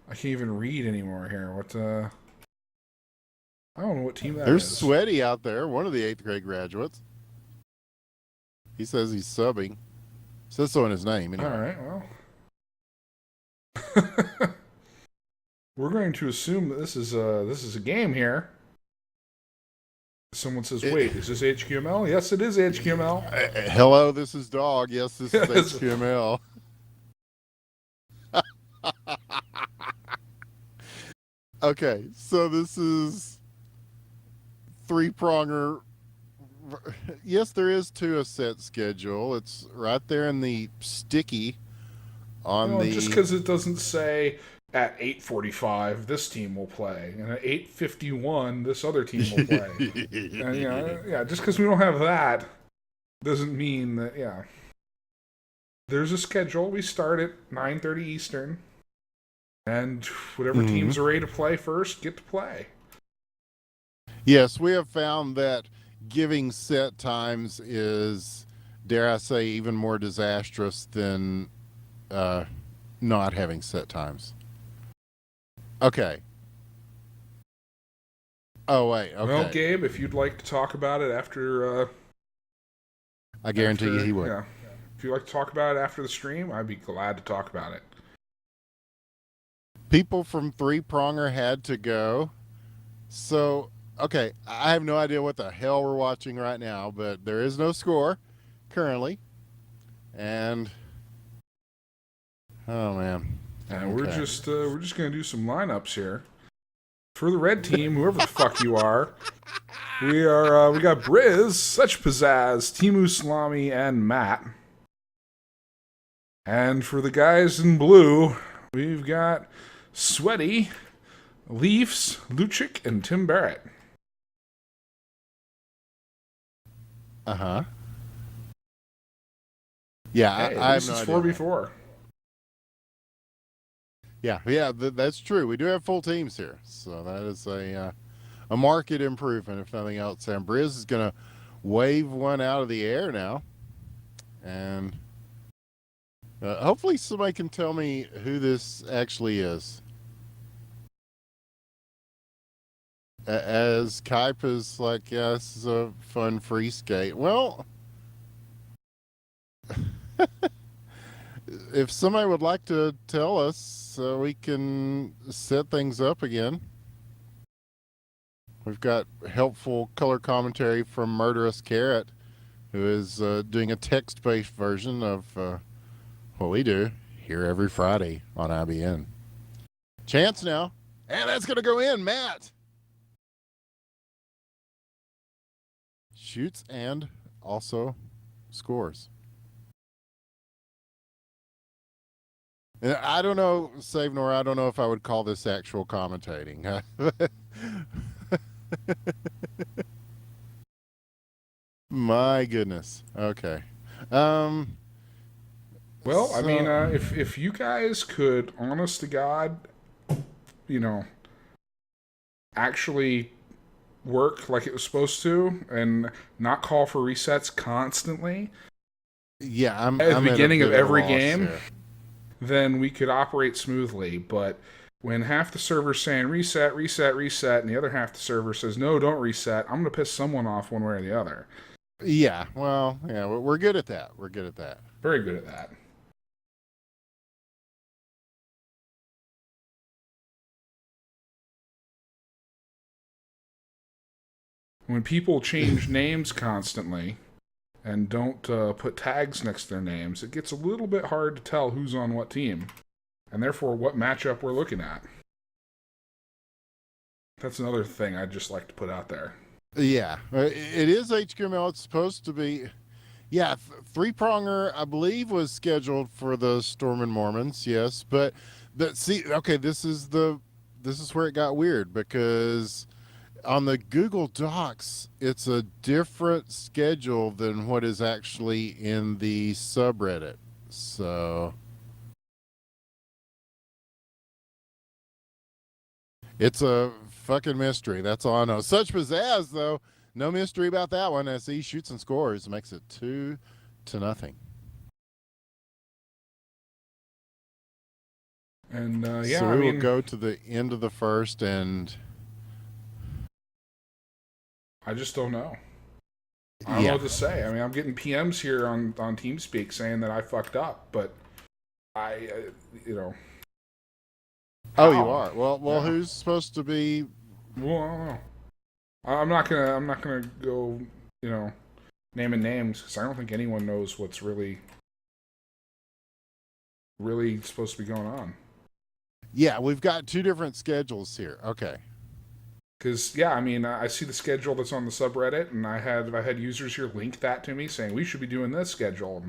I can't even read anymore here. What, I don't know what team that There's is. Sweaty out there, one of the 8th grade graduates. He says he's subbing. Says so in his name, anyway. Alright, well. We're going to assume that this is a game here. Someone says, wait, is this HQML? Yes, it is HQML. Hello, this is Dog. Yes, this is Yes. HQML. Okay, so this is three-pronger. Yes, there is to a set schedule. It's right there in the sticky on Well, the... just because it doesn't say at 8:45 this team will play, and at 8:51 this other team will play. And, yeah, just because we don't have that. doesn't mean that, yeah. There's a schedule. We start at 9:30 Eastern, and whatever Mm-hmm. teams are ready to play first get to play. Yes, we have found that giving set times is, dare I say, even more disastrous than uh, not having set times. Okay. Oh wait. Well, Okay. Gabe, if you'd like to talk about it I guarantee you after he would. yeah, if you'd like to talk about it after the stream, I'd be glad to talk about it. People from Three Pronger had to go. So, okay, I have no idea what the hell we're watching right now, but there is no score currently. And oh man. And Okay. we're just gonna do some lineups here for the red team. Whoever the fuck you are, we got Briz, such pizzazz, Timu Salami, and Matt. And for the guys in blue, we've got Sweaty, Leafs, Luchik, and Tim Barrett. Uh-huh. Yeah, Hey, I have this no is idea. 4v4. Yeah, that's true. We do have full teams here, so that is a market improvement, if nothing else. And Briz is going to wave one out of the air now, and hopefully somebody can tell me who this actually is. As Kype is like, yeah, this is a fun free skate. Well, if somebody would like to tell us so we can set things up again. We've got helpful color commentary from Murderous Carrot, who is doing a text-based version of what we do here every Friday on IBN. Chance now. And that's going to go in, Matt. Shoots and also scores. And I don't know, Save Nora, I don't know if I would call this actual commentating. My goodness. Okay. Um, Well, I mean, so, if you guys could, honest to God, you know, actually work like it was supposed to and not call for resets constantly yeah, I'm at the I'm at a beginning of bit of a every loss game, here. then we could operate smoothly. But when half the server's saying reset, reset, reset, and the other half the server says no, don't reset, I'm going to piss someone off one way or the other. Yeah, well, yeah, we're good at that. We're good at that. Very good at that. When people change names constantly and don't put tags next to their names, it gets a little bit hard to tell who's on what team, and therefore what matchup we're looking at. That's another thing I'd just like to put out there. Yeah, it is HQML. It's supposed to be. Yeah, Three Pronger, I believe, was scheduled for the Storm and Mormons. Yes, but see, okay, this is where it got weird because on the Google Docs, it's a different schedule than what is actually in the subreddit. So it's a fucking mystery. That's all I know. Such pizzazz, though. No mystery about that one. As he shoots and scores, makes it 2-0. And yeah, So I we will mean, go to the end of the first, and I just don't know. I don't know yeah. what to say. I mean, I'm getting PMs here on TeamSpeak saying that I fucked up, but I, you know, Oh, you how? are. Well, Yeah. who's supposed to be? Well, I don't know. I'm not gonna go, you know, naming names because I don't think anyone knows what's really supposed to be going on. Yeah, we've got two different schedules here. Okay. Because yeah, I mean, I see the schedule that's on the subreddit, and I had users here link that to me saying we should be doing this schedule,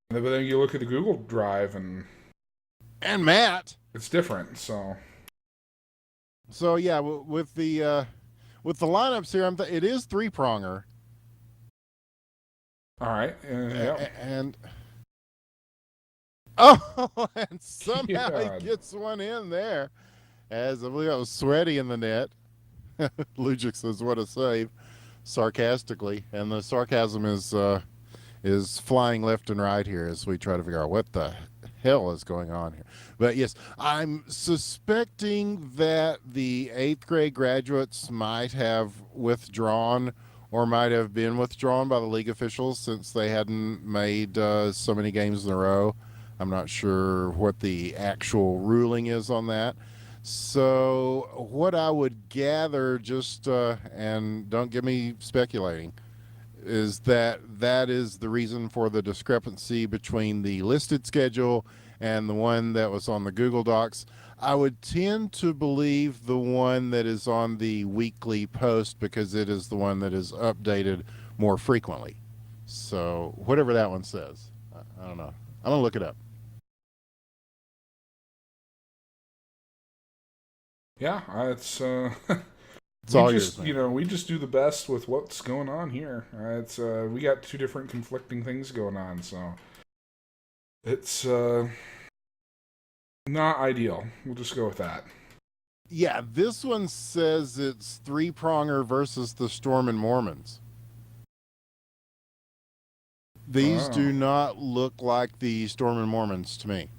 but then you look at the Google Drive and And Matt. it's different. So So yeah, with the lineups here, it is Three Pronger. All right. Yep. And oh, and somehow he Yeah. gets one in there. As I believe that was Sweaty in the net. Lujic says, "What a save!" sarcastically, and the sarcasm is flying left and right here as we try to figure out what the hell is going on here. But yes, I'm suspecting that the eighth grade graduates might have withdrawn or might have been withdrawn by the league officials since they hadn't made so many games in a row. I'm not sure what the actual ruling is on that. So, what I would gather, just and don't get me speculating, is that that is the reason for the discrepancy between the listed schedule and the one that was on the Google Docs. I would tend to believe the one that is on the weekly post because it is the one that is updated more frequently. So, whatever that one says, I don't know. I'm going to look it up. Yeah. It's It's we all yours, just man. we just do the best with what's going on here. It's we got two different conflicting things going on, so it's not ideal. We'll just go with that. Yeah, this one says it's three pronger versus the Storm and Mormons. These Oh do not look like the Storm and Mormons to me.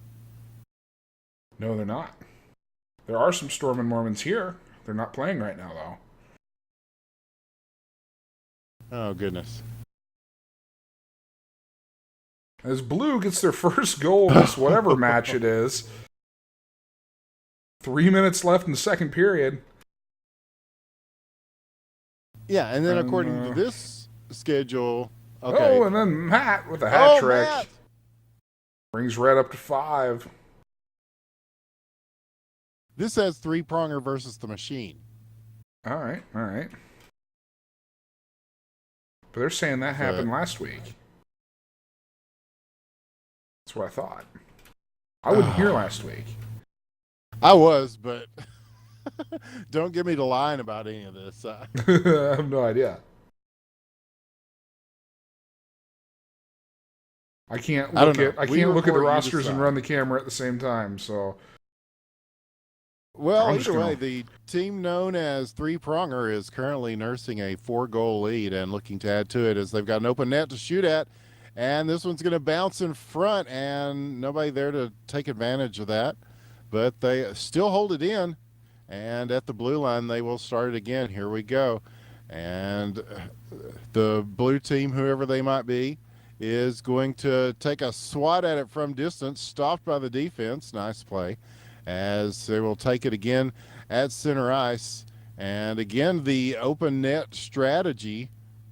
no, they're not. There are some Storm and Mormons here. They're not playing right now, though. Oh, goodness. As Blue gets their first goal in this whatever match it is. 3 minutes left in the second period. Yeah, and then And, according to this schedule, okay. Oh, and then Matt with a hat trick. Matt! Brings Red up to 5. This has three pronger versus the Machine. All right, all right. But they're saying that happened last week. That's what I thought. I wasn't here last week. I was, but don't get me to lying about any of this. I have no idea. I can't I don't look know. at We the record, you rosters and decide. run the camera at the same time. So Well, I'm just either way, gonna- the team known as Three Pronger is currently nursing a 4-goal lead and looking to add to it as they've got an open net to shoot at. And this one's going to bounce in front, and nobody there to take advantage of that. But they still hold it in. And at the blue line, they will start it again. Here we go. And the blue team, whoever they might be, is going to take a swat at it from distance, stopped by the defense. Nice play. As they will take it again at center ice. And again, the open net strategy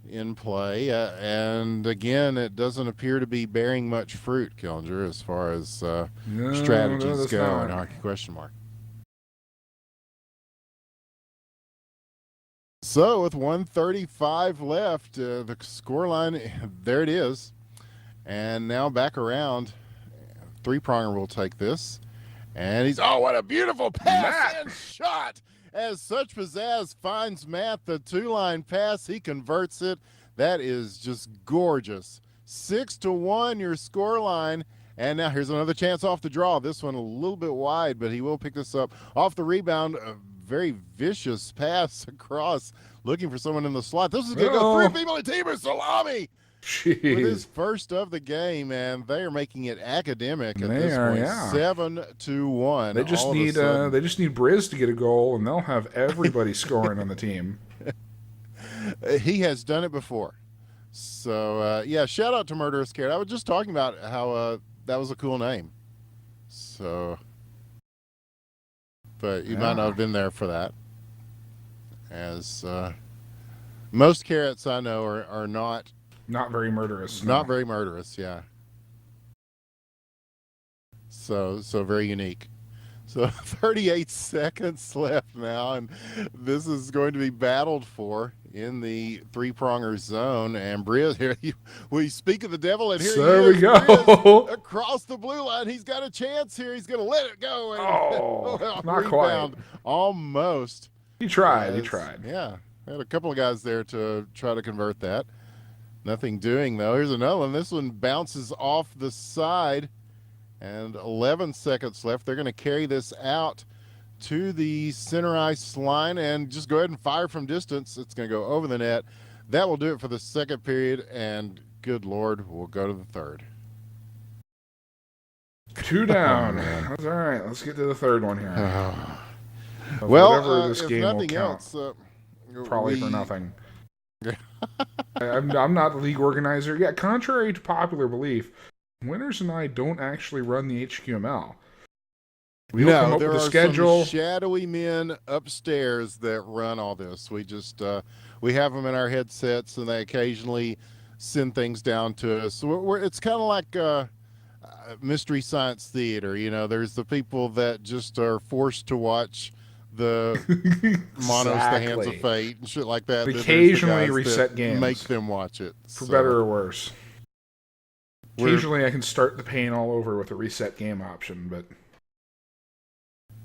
in play. And again, it doesn't appear to be bearing much fruit, Killinger, as far as strategies that's go not. in hockey question mark. So with 1:35 left, the scoreline, there it is. And now back around, Three Pronger will take this. And he's, oh, what a beautiful pass Matt. and shot. As such pizzazz finds Matt the two-line pass. He converts it. That is just gorgeous. 6-1 your score line. And now here's another chance off the draw. This one a little bit wide, but he will pick this up. Off the rebound, a very vicious pass across, looking for someone in the slot. This is going to go three people in teamer salami. With his Jeez. first of the game, and they are making it academic at They this are, point. yeah. 7-1. They just all of a need sudden. they just need Briz to get a goal, and they'll have everybody scoring on the team. He has done it before. So yeah, shout out to Murderous Carrot. I was just talking about how that was a cool name. So, but you might not have been there for that, as most carrots I know are not Not very murderous. No. not very murderous. Yeah. So very unique. So 38 seconds left now, and this is going to be battled for in the three-pronger zone. And Briz, here we speak of the devil, and here There he is. we go. Briz across the blue line. He's got a chance here. He's going to let it go. And Oh, not rebound, quite. Almost. He tried. He As- tried. Yeah, had a couple of guys there to try to convert that. Nothing doing, though. Here's another one. This one bounces off the side, and 11 seconds left. They're going to carry this out to the center ice line and just go ahead and fire from distance. It's going to go over the net. That will do it for the second period, and good Lord, we'll go to the third. 2 down. That's all right. Let's get to the third one here. Well, this if game will nothing count, else, probably for nothing. I'm not the league organizer. Yeah, contrary to popular belief, Winners and I don't actually run the HQML. We'll come up there with a are schedule. some shadowy men upstairs that run all this. We just we have them in our headsets, and they occasionally send things down to us. So it's kind of like Mystery Science Theater. You know, there's the people that just are forced to watch the Monos, the Hands of Fate, and shit like that. Occasionally reset games. Make them watch it. For better or worse. Occasionally I can start the pain all over with a reset game option, but...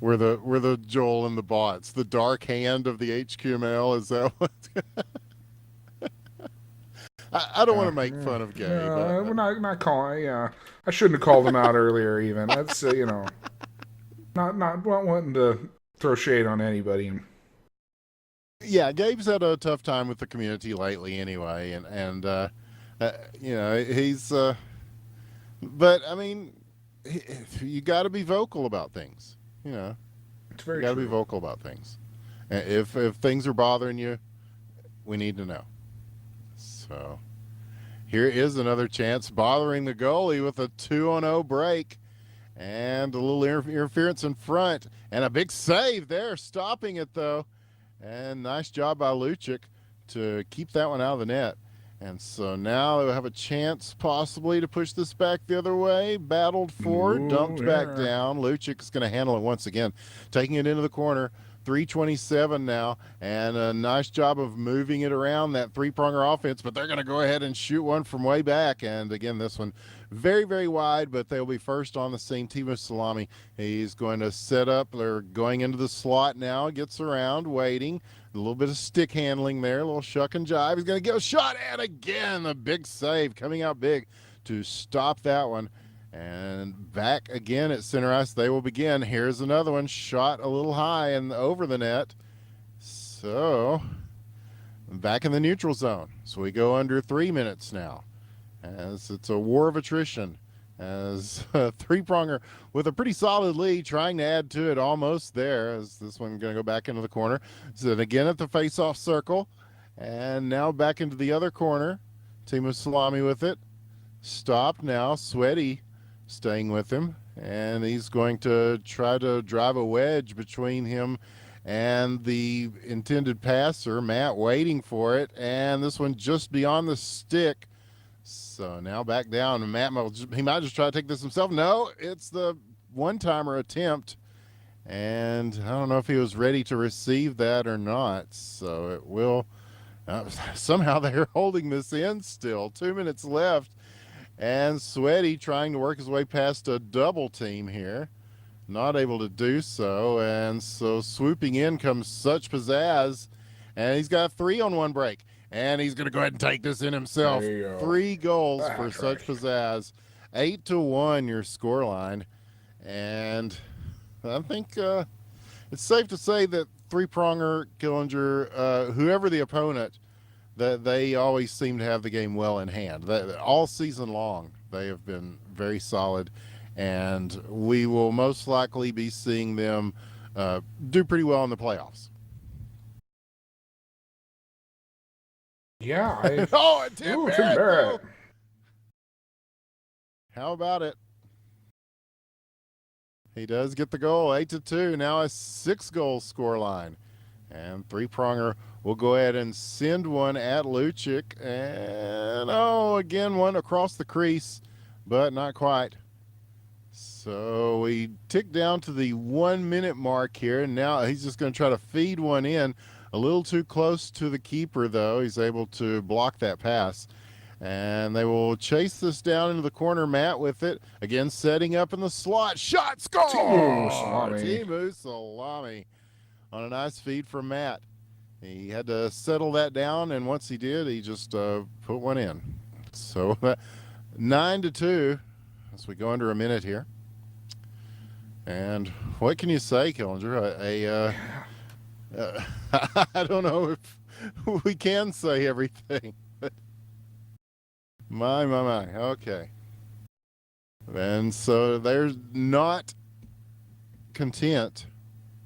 We're the Joel and the bots. The dark hand of the HQML, is that what? I don't want to make fun of Gabe. We're not calling. Yeah, I shouldn't have called him out earlier. Even that's not wanting to throw shade on anybody. Yeah, Gabe's had a tough time with the community lately, anyway, and he's. But I mean, you got to be vocal about things. You know, it's very. You got to be vocal about things. If things are bothering you, we need to know. So here is another chance, bothering the goalie with a 2-on-0 break and a little interference in front and a big save there, stopping it though. And nice job by Lucic to keep that one out of the net. And so now they'll have a chance possibly to push this back the other way. Battled for, dumped back down. Lucic is going to handle it once again, taking it into the corner. 3:27 now, and a nice job of moving it around that three-pronger offense, but they're going to go ahead and shoot one from way back. And again, this one very, very wide, but they'll be first on the scene. Timo Salami, he's going to set up. They're going into the slot now, gets around, waiting. A little bit of stick handling there, a little shuck and jive. He's going to get a shot, and again, a big save coming out big to stop that one. And back again at center ice, they will begin. Here's another one, shot a little high and over the net. So back in the neutral zone. So we go under 3 minutes now, as it's a war of attrition, as a three-pronger with a pretty solid lead, trying to add to it, almost there, as this one going to go back into the corner. So again at the face-off circle, and now back into the other corner. Timo Salami with it. Stopped now, Sweaty staying with him, and he's going to try to drive a wedge between him and the intended passer, Matt, waiting for it, and this one just beyond the stick. So now back down, and Matt, he might just try to take this himself. No, it's the one-timer attempt, and I don't know if he was ready to receive that or not, so it will somehow they're holding this in still. 2 minutes left. And Sweaty trying to work his way past a double team here. Not able to do so. And so swooping in comes Such Pizzazz. And he's got a 3-on-1 break. And he's going to go ahead and take this in himself. 3 goals for Such Pizzazz. 8-1 your scoreline. And I think it's safe to say that three-pronger, Killinger, whoever the opponent, that they always seem to have the game well in hand. All season long, they have been very solid, and we will most likely be seeing them do pretty well in the playoffs. Yeah. Tim Barrett. How about it? He does get the goal, 8-2. Now a 6-goal scoreline. And three-pronger will go ahead and send one at Lucic. And, again, one across the crease, but not quite. So we tick down to the 1-minute mark here. And now he's just going to try to feed one in. A little too close to the keeper, though. He's able to block that pass. And they will chase this down into the corner. Matt with it. Again, setting up in the slot. Shot, score! Timo Salami. Timo Salami. On a nice feed from Matt. He had to settle that down, and once he did, he just put one in. So 9-2 as we go under a minute here. And what can you say, Killinger? I don't know if we can say everything. My. Okay. And so they're not content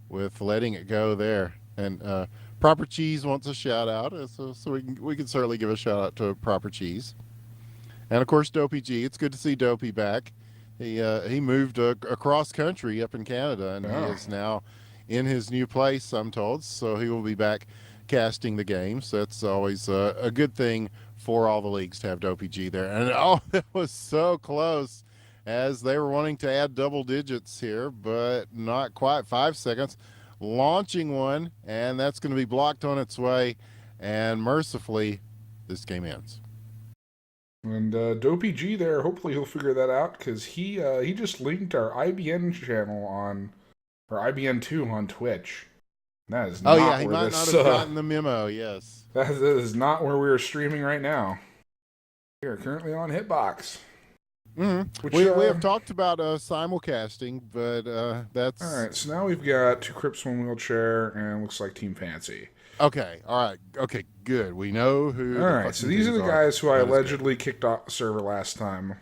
with letting it go there. And Proper Cheese wants a shout out, so we can certainly give a shout out to Proper Cheese, and of course Dopey G. It's good to see Dopey back. He moved across country up in Canada, and he is now in his new place, I'm told. So he will be back casting the games. So that's always a good thing for all the leagues to have Dopey G there. And oh, that was so close, as they were wanting to add double digits here, but not quite. 5 seconds. Launching one, and that's going to be blocked on its way, and mercifully this game ends. And Dopey G there, hopefully he'll figure that out, because he just linked our IBN channel on, or IBN2 on Twitch. That is not he might not have gotten the memo. Yes, that is not where we are streaming right now. We are currently on Hitbox. Mm-hmm. We have talked about simulcasting, but that's... All right, so now we've got Two Crips, One Wheelchair, and looks like Team Fancy. Okay, all right. Okay, good. We know who... All right, so these are the guys who I allegedly kicked off the server last time.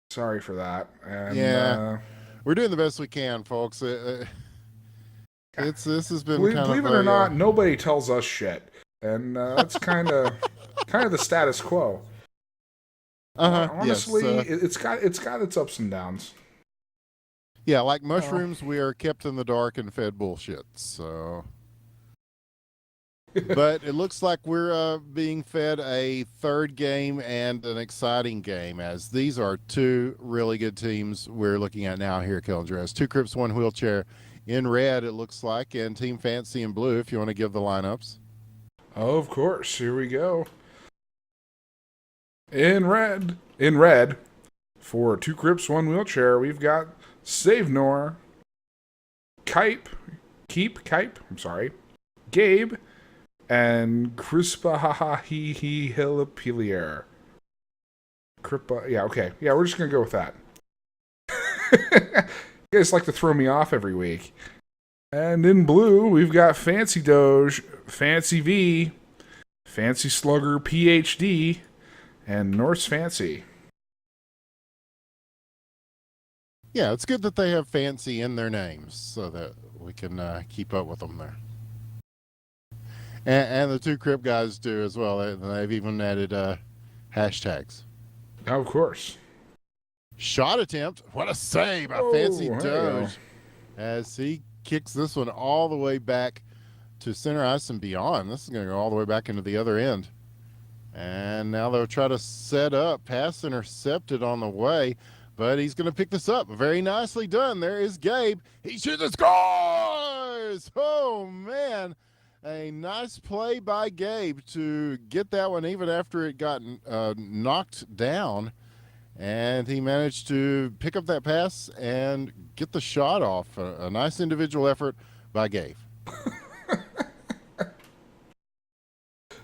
Sorry for that. And, yeah, we're doing the best we can, folks. This has been believe it or not, nobody tells us shit, and that's kind of the status quo. Honestly, yes, it's got its ups and downs. Yeah, like mushrooms, we are kept in the dark and fed bullshit. So, but it looks like we're being fed a third game and an exciting game, as these are two really good teams we're looking at now here, Killinger. As Two Crips, One Wheelchair in red, it looks like, and Team Fancy in blue. If you want to give the lineups. Oh, of course. Here we go. In red, for Two Crips, One Wheelchair, we've got Save Nor, Keep, Gabe, and Crispa Hilipilier. Yeah, okay. Yeah, we're just going to go with that. You guys like to throw me off every week. And in blue, we've got Fancy Doge, Fancy V, Fancy Slugger PhD, and Norse Fancy. Yeah, it's good that they have Fancy in their names so that we can keep up with them there. And the Two Crip guys do as well. They've even added hashtags. Of course. Shot attempt. What a save by Fancy Doge, as he kicks this one all the way back to center ice and beyond. This is going to go all the way back into the other end. And now they'll try to set up. Pass intercepted on the way, but he's going to pick this up. Very nicely done. There is Gabe. He shoots and scores! Oh, man. A nice play by Gabe to get that one even after it got knocked down. And he managed to pick up that pass and get the shot off. A nice individual effort by Gabe.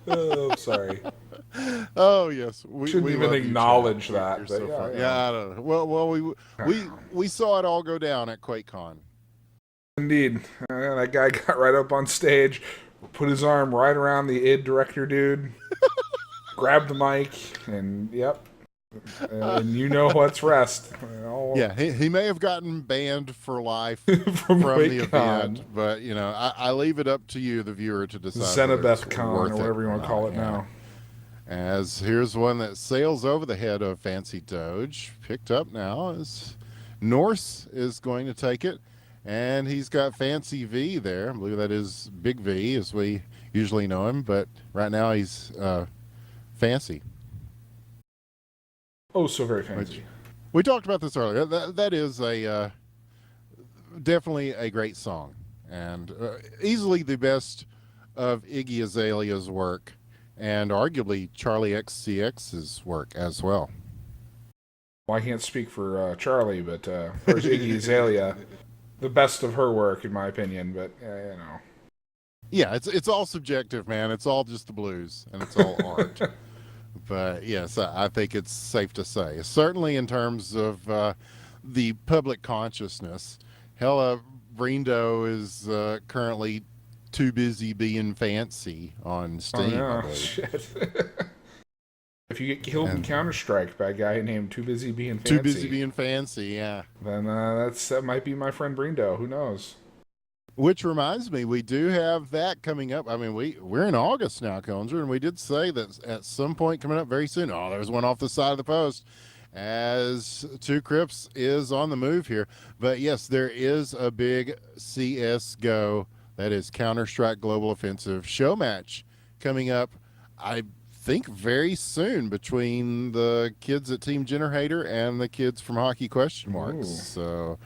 Oh, sorry. Oh yes, we shouldn't even acknowledge that. So yeah, I don't know. Well, we saw it all go down at QuakeCon. Indeed, that guy got right up on stage, put his arm right around the id director dude, grabbed the mic, and yep. And you know what's rest. Yeah, he may have gotten banned for life from the event, but you know, I leave it up to you, the viewer, to decide. Zenabeth Con, or whatever you want to call it now. As here's one that sails over the head of Fancy Doge, picked up now as Norse is going to take it, and he's got Fancy V there. I believe that is Big V as we usually know him, but right now he's Fancy. Oh, so very fancy. We talked about this earlier. That is a definitely a great song, and easily the best of Iggy Azalea's work, and arguably Charlie XCX's work as well. Well, I can't speak for Charlie, but for Iggy Azalea, the best of her work, in my opinion. But you know, Yeah, it's all subjective, man. It's all just the blues, and it's all art. But yes, I think it's safe to say, certainly in terms of the public consciousness. Hella Brindo is currently too busy being fancy on Oh Steam, I yeah, believe. shit. If you get killed in And Counter Strike by a guy named Too Busy Being too busy Fancy, being fancy, yeah. then that might be my friend Brindo. Who knows? Which reminds me, we do have that coming up. I mean, we're in August now, Conjure, and we did say that at some point coming up very soon. Oh, there's one off the side of the post, as Two Crips is on the move here. But yes, there is a big CS:GO, that is Counter Strike Global Offensive show match coming up. I think very soon between the kids at Team Generator and the kids from Hockey Question Marks. Ooh, So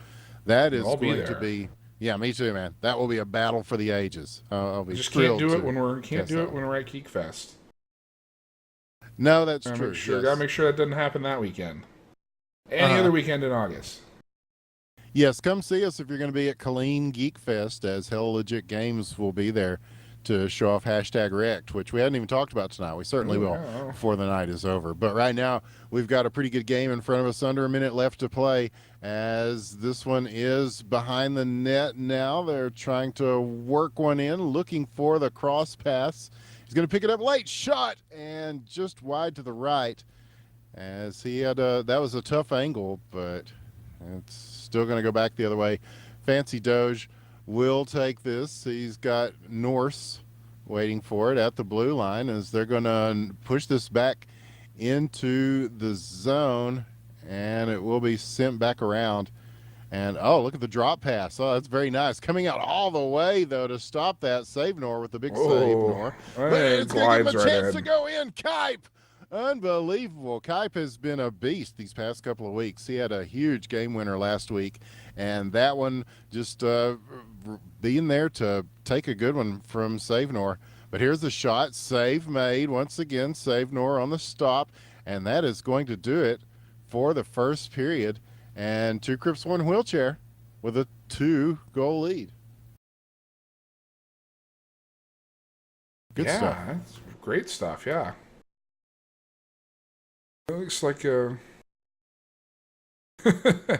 that we'll is all be going to there. be, yeah, me too, man. That will be a battle for the ages. I'll I be just can't thrilled do it to when test that one. we're at Geek Fest. No, that's Gotta true. make Yes. sure that doesn't happen that weekend. Uh Any huh. other weekend in August. Yes, come see us if you're going to be at Colleen Geek Fest, as Hell Legit Games will be there to show off hashtag Rect, which we hadn't even talked about tonight. We certainly Oh will yeah. before the night is over. But right now, we've got a pretty good game in front of us, under a minute left to play, as this one is behind the net now. They're trying to work one in, looking for the cross pass. He's going to pick it up late, shot, and just wide to the right, as he had a, that was a tough angle, but it's still going to go back the other way. Fancy Doge will take this. He's got Norse waiting for it at the blue line, as they're going to push this back into the zone, and it will be sent back around. And oh, look at the drop pass. Oh, that's very nice. Coming out all the way, though, to stop that. Save Nor with the big save, Oh, Nor. But it it's going to give him glides a right chance to in. go in. Kipe! Unbelievable. Kipe has been a beast these past couple of weeks. He had a huge game winner last week, and that one just being there to take a good one from Save Nor. But here's the shot. Save made once again. Save Nor on the stop, and that is going to do it for the first period. And Two Crips, one wheelchair with a 2-goal lead. Good stuff. Yeah, that's great stuff. Yeah, it looks like a. Yeah,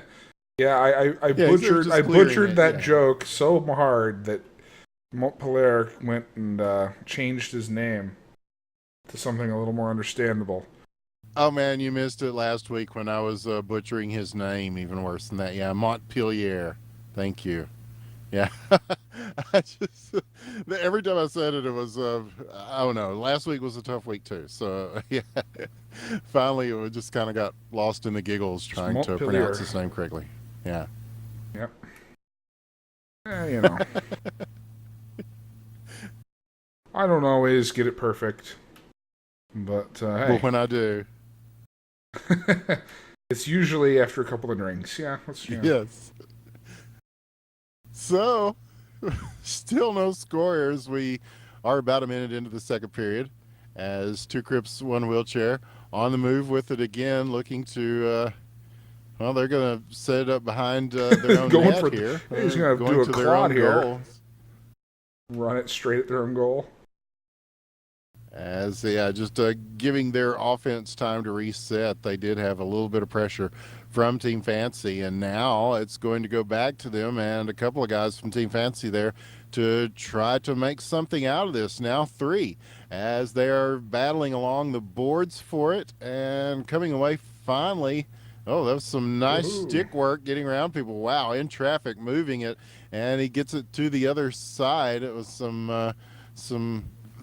Yeah, they were just I clearing butchered it. that Yeah. joke so hard that Montpellier went and changed his name to something a little more understandable. Oh man, you missed it last week when I was butchering his name. Even worse than that. Yeah, Montpellier. Thank you. Yeah, I just every time I said it, it was I don't know. Last week was a tough week too. So yeah, finally it just kind of got lost in the giggles It's trying to pronounce Montpellier. his name correctly. Yeah. Yep. You know, I don't always get it perfect, but Well, hey, when I do, it's usually after a couple of drinks. Yeah, that's yeah. yes. So, still no scorers. We are about a minute into the second period, as Two Crips, one wheelchair on the move with it again, looking to. Well, they're going to set it up behind their own Going net for here. he's They're gonna going do a to their Claude own here, goals. run it straight at their own goal. As just giving their offense time to reset. They did have a little bit of pressure from Team Fancy, and now it's going to go back to them and a couple of guys from Team Fancy there to try to make something out of this. Now three, as they are battling along the boards for it and coming away finally. Oh, that was some nice Woohoo! stick work getting around people. Wow, in traffic, moving it, and he gets it to the other side. It was some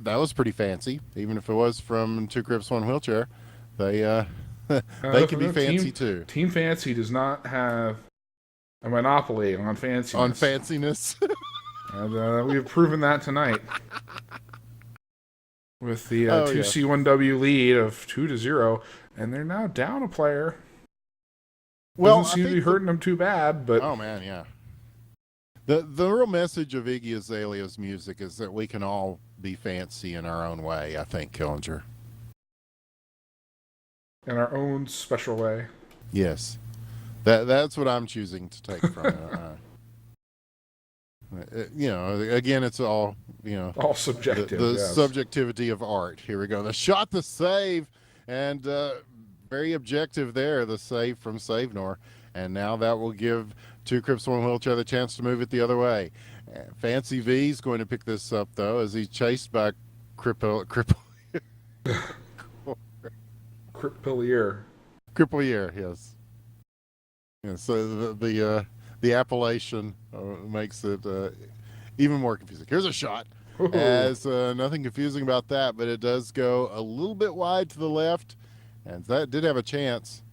that was pretty fancy, even if it was from Two Crips, one wheelchair. They they can be No, fancy too Team Fancy does not have a monopoly on on fanciness, fanciness. and we have proven that tonight with the Oh two yeah. C1W lead of 2-0, and they're now down a player. Doesn't Well, I seem to be think the hurting them too bad, but oh man, yeah. The real message of Iggy Azalea's music is that we can all be fancy in our own way. I think Killinger. in our own special way. Yes, that's what I'm choosing to take from it. Again, it's all, All the, subjective, the yes. subjectivity of art. Here we go. The shot, the save, and very objective there, the save from Savenor. And now that will give Two Crips One Wheelchair the chance to move it the other way. Fancy V's going to pick this up, though, as he's chased by Cripple Cripillier. Cripplier, yes. Yeah, so the appellation makes it even more confusing. Here's a shot. Oh, As nothing confusing about that, but it does go a little bit wide to the left, and that did have a chance.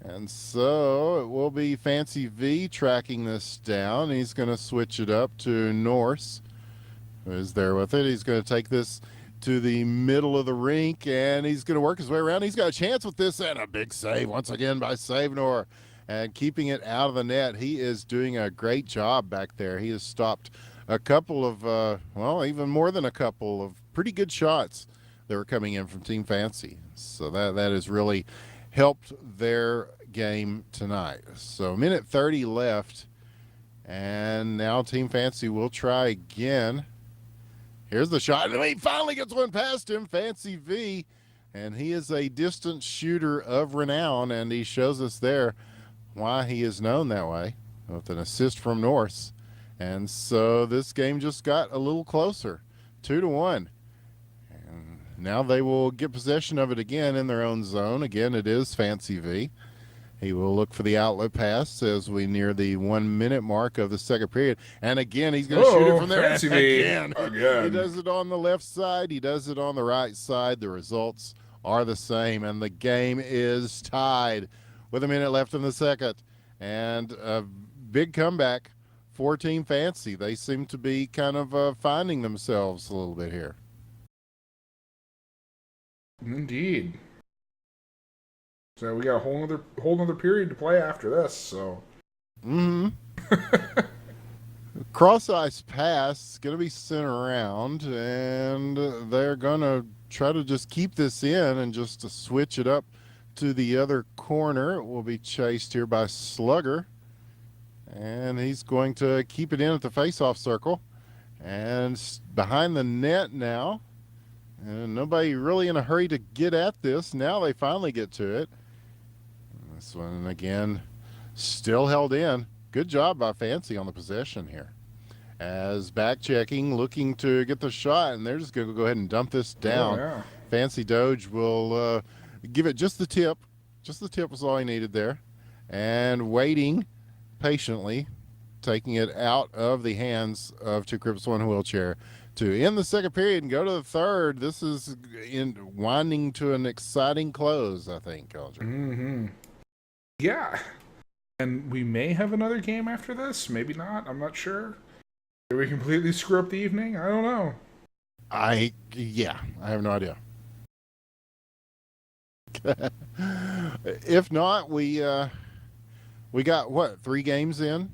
And so it will be Fancy V tracking this down. He's going to switch it up to Norse, who is there with it. He's going to take this to the middle of the rink, and he's going to work his way around. He's got a chance with this, and a big save once again by Savenor, and keeping it out of the net. He is doing a great job back there. He has stopped a couple of, even more than a couple of pretty good shots that were coming in from Team Fancy. So that has really helped their game tonight. So minute 30 left, and now Team Fancy will try again. Here's the shot, and he finally gets one past him, Fancy V, and he is a distance shooter of renown, and he shows us there why he is known that way, with an assist from Norse. And so this game just got a little closer, 2-1. And now they will get possession of it again in their own zone. Again, it is Fancy V. He will look for the outlet pass as we near the 1 minute mark of the second period. And again, he's going to shoot it from there. Fancy V. Again. He does it on the left side. He does it on the right side. The results are the same. And the game is tied with a minute left in the second. And a big comeback for Team Fancy. They seem to be kind of finding themselves a little bit here. Indeed. So we got a whole nother period to play after this. So. Cross ice pass going to be sent around, and they're going to try to just keep this in and just to switch it up to the other corner. It will be chased here by Slugger, and he's going to keep it in at the faceoff circle, and behind the net now. And nobody really in a hurry to get at this. Now they finally get to it. This one again, still held in. Good job by Fancy on the possession here. As back checking, looking to get the shot, and they're just going to go ahead and dump this down. Oh, yeah. Fancy Doge will give it just the tip. Just the tip was all he needed there. And waiting patiently, taking it out of the hands of Two Crips One Wheelchair to end the second period and go to the third. This is winding to an exciting close, I think, Eldridge. Mm-hmm. Yeah. And we may have another game after this. Maybe not. I'm not sure. Did we completely screw up the evening? I don't know. I have no idea. If not, we got what, 3 games in?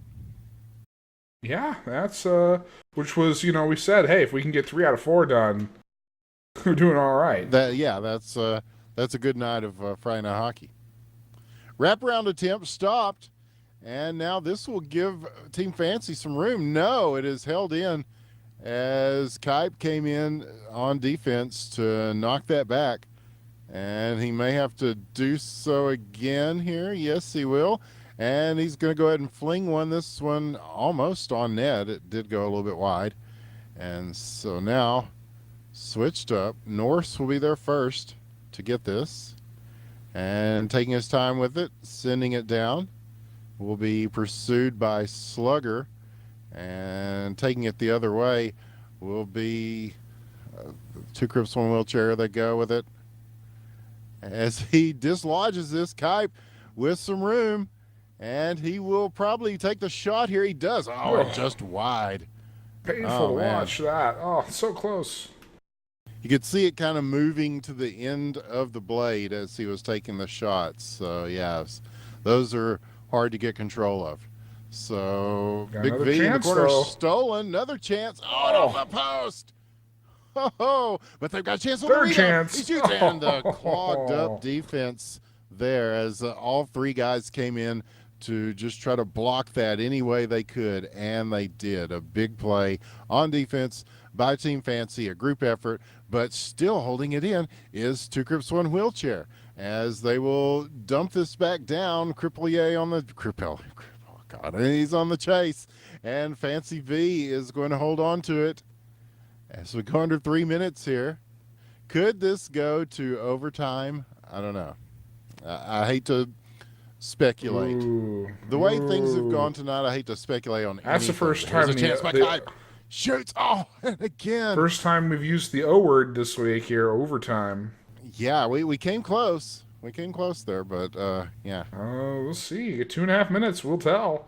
Yeah, that's which was, we said, hey, if we can get 3 out of 4 done, we're doing all right. That's a good night of Friday Night Hockey. Wraparound attempt stopped, and now this will give Team Fancy some room. No, it is held in as Kipe came in on defense to knock that back, and he may have to do so again here. Yes, he will. And he's going to go ahead and fling one. This one almost on net. It did go a little bit wide. And so now, switched up. Norse will be there first to get this. And taking his time with it, sending it down. Will be pursued by Slugger. And taking it the other way will be Two Crips One Wheelchair. They go with it. As he dislodges this Kipe with some room. And he will probably take the shot here. He does. Oh, just wide. Painful to watch that. Oh, so close. You could see it kind of moving to the end of the blade as he was taking the shots. So, yes, those are hard to get control of. So, Got Big another V in the chance, corner, though. stolen. Another chance. Oh, off the post. Oh, but they've got a chance on the Third rebound. chance. He shoots, and clogged up defense there as all 3 guys came in to just try to block that any way they could, and they did. A big play on defense by Team Fancy, a group effort, but still holding it in is Two Crips One Wheelchair as they will dump this back down. Crippelier on the Crippel. Oh God, he's on the chase, and Fancy V is going to hold on to it as we go under 3 minutes here. Could this go to overtime? I don't know. I hate to speculate. The way things have gone tonight, I hate to speculate on anything. That's the first time. There's a chance my shoots. Oh, and again. First time we've used the O word this week here, overtime. Yeah, we came close. We came close there, but yeah. We'll see. 2.5 minutes, we'll tell.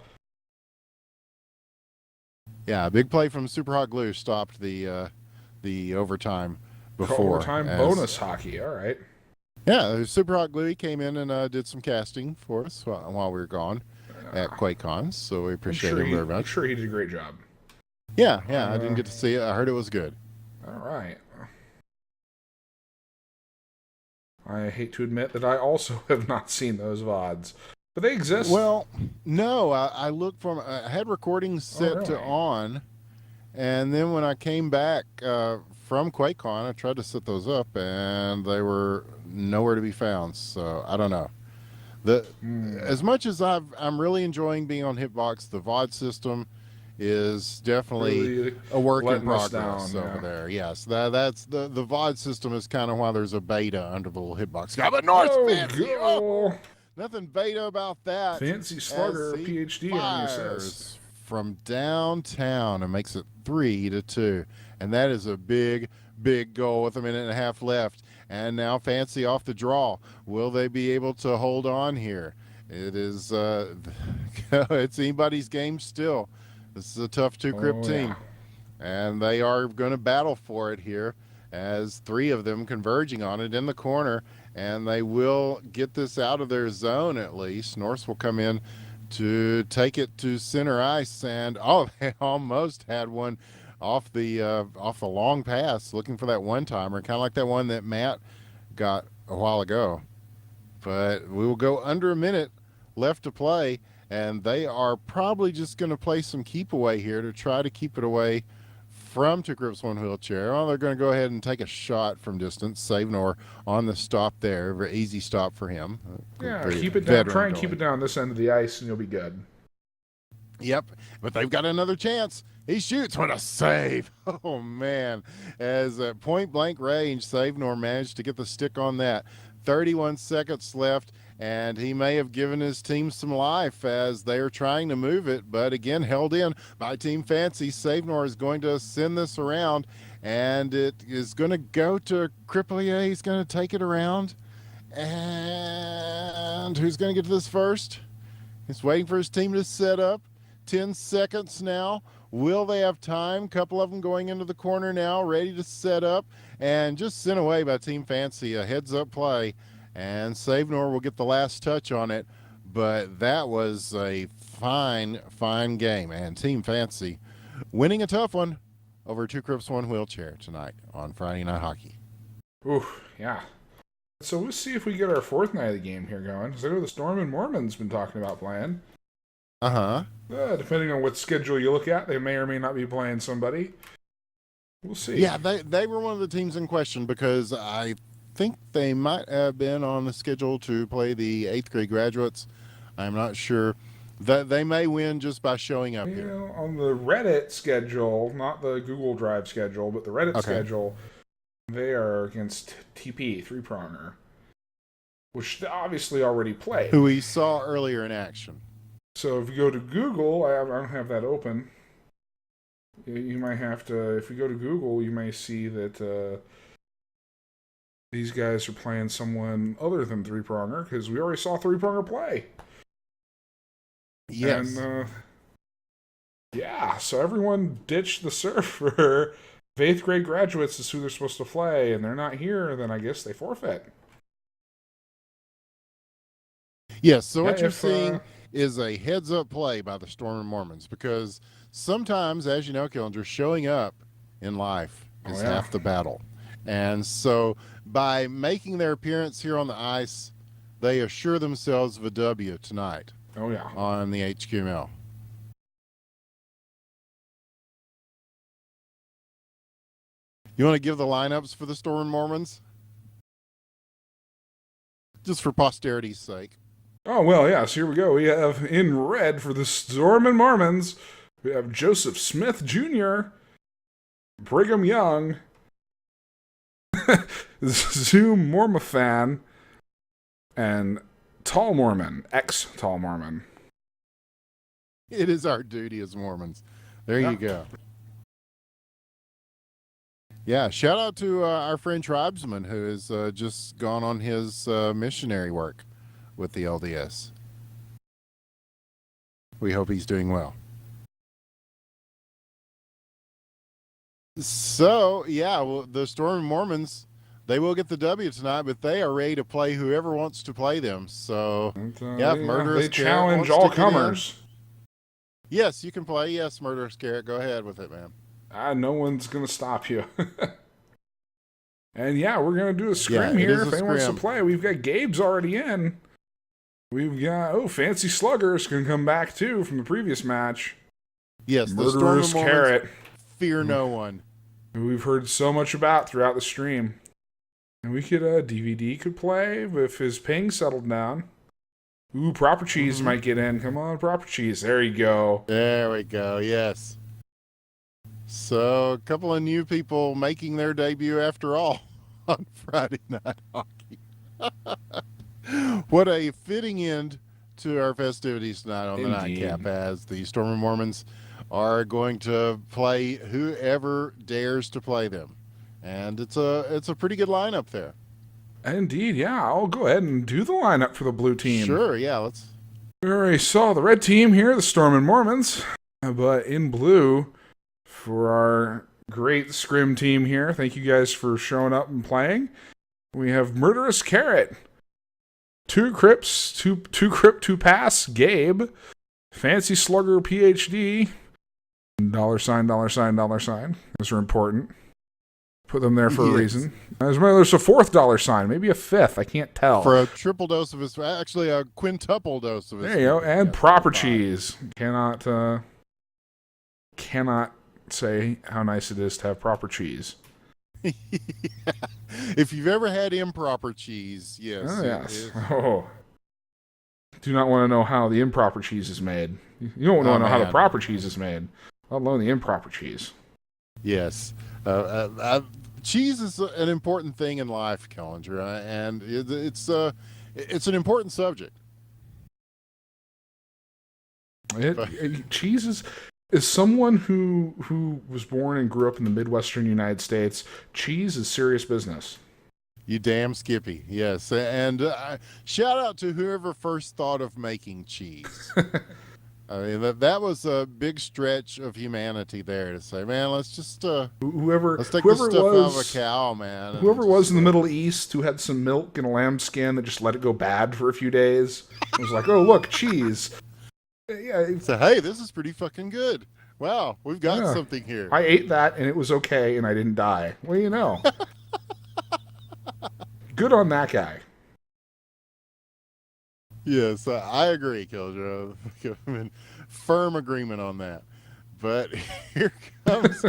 Yeah, a big play from Super Hot Glue stopped the overtime before. Overtime bonus hockey, all right. Yeah, Super Hot Glue came in and did some casting for us while we were gone at QuakeCon, so we appreciate him very much. I'm sure he did a great job. Yeah, I didn't get to see it. I heard it was good. All right. I hate to admit that I also have not seen those VODs, but they exist. Well, no, I looked for. I had recordings set to on, and then when I came back from QuakeCon, I tried to set those up, and they were nowhere to be found. So I don't know. As much as I'm really enjoying being on Hitbox, the VOD system is definitely really a work in progress over there. Yes, that's the VOD system is kind of why there's a beta under the little Hitbox guy. But North Fancy, nothing beta about that. Fancy Slugger, PhD on the assist from downtown and makes it 3-2, and that is a big goal with 1.5 minutes left. And now Fancy off the draw. Will they be able to hold on here? It is it's anybody's game still. This is a tough two-crip team, and they are going to battle for it here as 3 of them converging on it in the corner, and they will get this out of their zone at least. Norse will come in to take it to center ice, and they almost had one off the long pass, looking for that one-timer, kind of like that one that Matt got a while ago. But we will go under 1 minute left to play, and they are probably just going to play some keep away here to try to keep it away from Two Crips One Wheelchair. They're going to go ahead and take a shot from distance. Savenor on the stop there. Very easy stop for him. Yeah, keep it down. Try and keep it down this end of the ice, and you'll be good. Yep, but they've got another chance. He shoots. What a save. Oh, man. As at point-blank range, Savenor managed to get the stick on that. 31 seconds left, and he may have given his team some life as they are trying to move it, but again held in by Team Fancy. Savenor is going to send this around, and it is going to go to Crippelier. He's going to take it around, and who's going to get to this first? He's waiting for his team to set up. 10 seconds now. Will they have time? Couple of them going into the corner now, ready to set up, and just sent away by Team Fancy. A heads-up play, and Savenor will get the last touch on it, but that was a fine game, and Team Fancy winning a tough one over Two Crips One Wheelchair tonight on Friday Night Hockey. Ooh, yeah. So we'll see if we get our 4th night of the game here going, because I know the Storm and Mormon's been talking about playing. Depending on what schedule you look at, they may or may not be playing somebody. We'll see. Yeah, they were one of the teams in question because I think they might have been on the schedule to play the 8th grade graduates. I'm not sure. They may win just by showing up here. On the Reddit schedule, not the Google Drive schedule, but the Reddit schedule, they are against TP, 3-pronger, which they obviously already played. Who we saw earlier in action. So if you go to Google, I don't have that open. You might have to, if you go to Google, you may see that these guys are playing someone other than 3-pronger, because we already saw 3-pronger play. Yes. And, so everyone ditched the surf for 8th grade graduates is who they're supposed to play, and they're not here, then I guess they forfeit. Yes, so what you're seeing is a heads-up play by the Storm and Mormons, because sometimes, as you know, Killinger, showing up in life is half the battle. And so by making their appearance here on the ice, they assure themselves of a W tonight. Oh, yeah. on the HQML. You want to give the lineups for the Storm Mormons? Just for posterity's sake. Oh, well, yes, here we go. We have in red for the Storm and Mormons, we have Joseph Smith Jr., Brigham Young, Zoom Mormafan, and Tall Mormon, ex-Tall Mormon. It is our duty as Mormons. There you go. Yeah, shout out to our friend Tribesman who has just gone on his missionary work with the LDS. We hope he's doing well. So, yeah, well, the Storm Mormons, they will get the W tonight, but they are ready to play whoever wants to play them. So, yeah, Murderous they Carrot challenge wants all to get in. comers. Yes, you can play. Yes, Murderous Carrot. Go ahead with it, man. No one's going to stop you. And yeah, we're going to do a scrim Yeah, it here is if a anyone wants to scrim. play. We've got Gabe's already in. We've got, Fancy Slugger's going to come back too from the previous match. Yes, the Storm Murderous Mormons Carrot, fear no one. who we've heard so much about throughout the stream. And we could, DVD could play if his ping settled down. Ooh, Proper Cheese might get in. Come on, Proper Cheese. There you go. There we go. Yes. So, a couple of new people making their debut after all on Friday Night Hockey. What a fitting end to our festivities tonight on the Indeed. Nightcap, as the Storm and Mormons are going to play whoever dares to play them. And it's a pretty good lineup there. Indeed, yeah. I'll go ahead and do the lineup for the blue team. Sure, yeah, let's. We already saw the red team here, the Storm and Mormons. But in blue, for our great scrim team here, thank you guys for showing up and playing. We have Murderous Carrot, Two Crips, two Crip, two Pass, Gabe, Fancy Slugger, PhD, $, $. Those are important. Put them there for a reason. There's a fourth $, maybe a fifth. I can't tell. For a triple dose of his, actually a quintuple dose of his. There you go. And Proper Cheese. Cannot say how nice it is to have proper cheese. Yeah. If you've ever had improper cheese, yes. Oh, yes. Oh. Do not want to know how the improper cheese is made. You don't want to know how the proper cheese is made, let alone the improper cheese. Yes. Cheese is an important thing in life, Kellinger, and it's an important subject. Cheese is someone who was born and grew up in the Midwestern United States. Cheese is serious business. You damn Skippy, yes. And shout out to whoever first thought of making cheese. I mean, that was a big stretch of humanity there to say, man, let's just let's take the stuff out of a cow, man. Whoever was in the Middle East who had some milk and a lamb skin that just let it go bad for a few days. It was like, oh, look, cheese. Yeah. So, hey, this is pretty fucking good. Wow, we've got something here. I ate that and it was okay and I didn't die. What do you know? Good on that guy. Yes, I agree, Killjoy. I'm in firm agreement on that. But here comes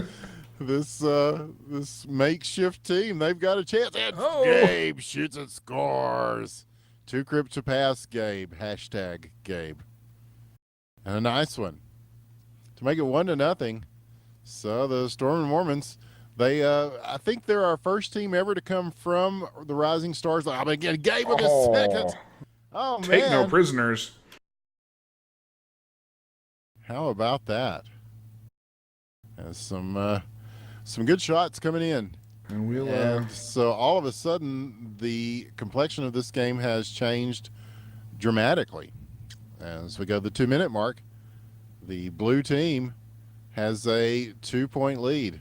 this makeshift team. They've got a chance. And Gabe shoots and scores. Two Crip to pass, Gabe. Hashtag Gabe. And a nice one to make it 1-0. So the Storm and Mormons, I think they're our first team ever to come from the Rising Stars. I'm again, Gabe with his second. Oh, man. Take no prisoners. How about that? There's some good shots coming in. And so all of a sudden, the complexion of this game has changed dramatically. As we go to the 2-minute mark, the blue team has a 2-point lead.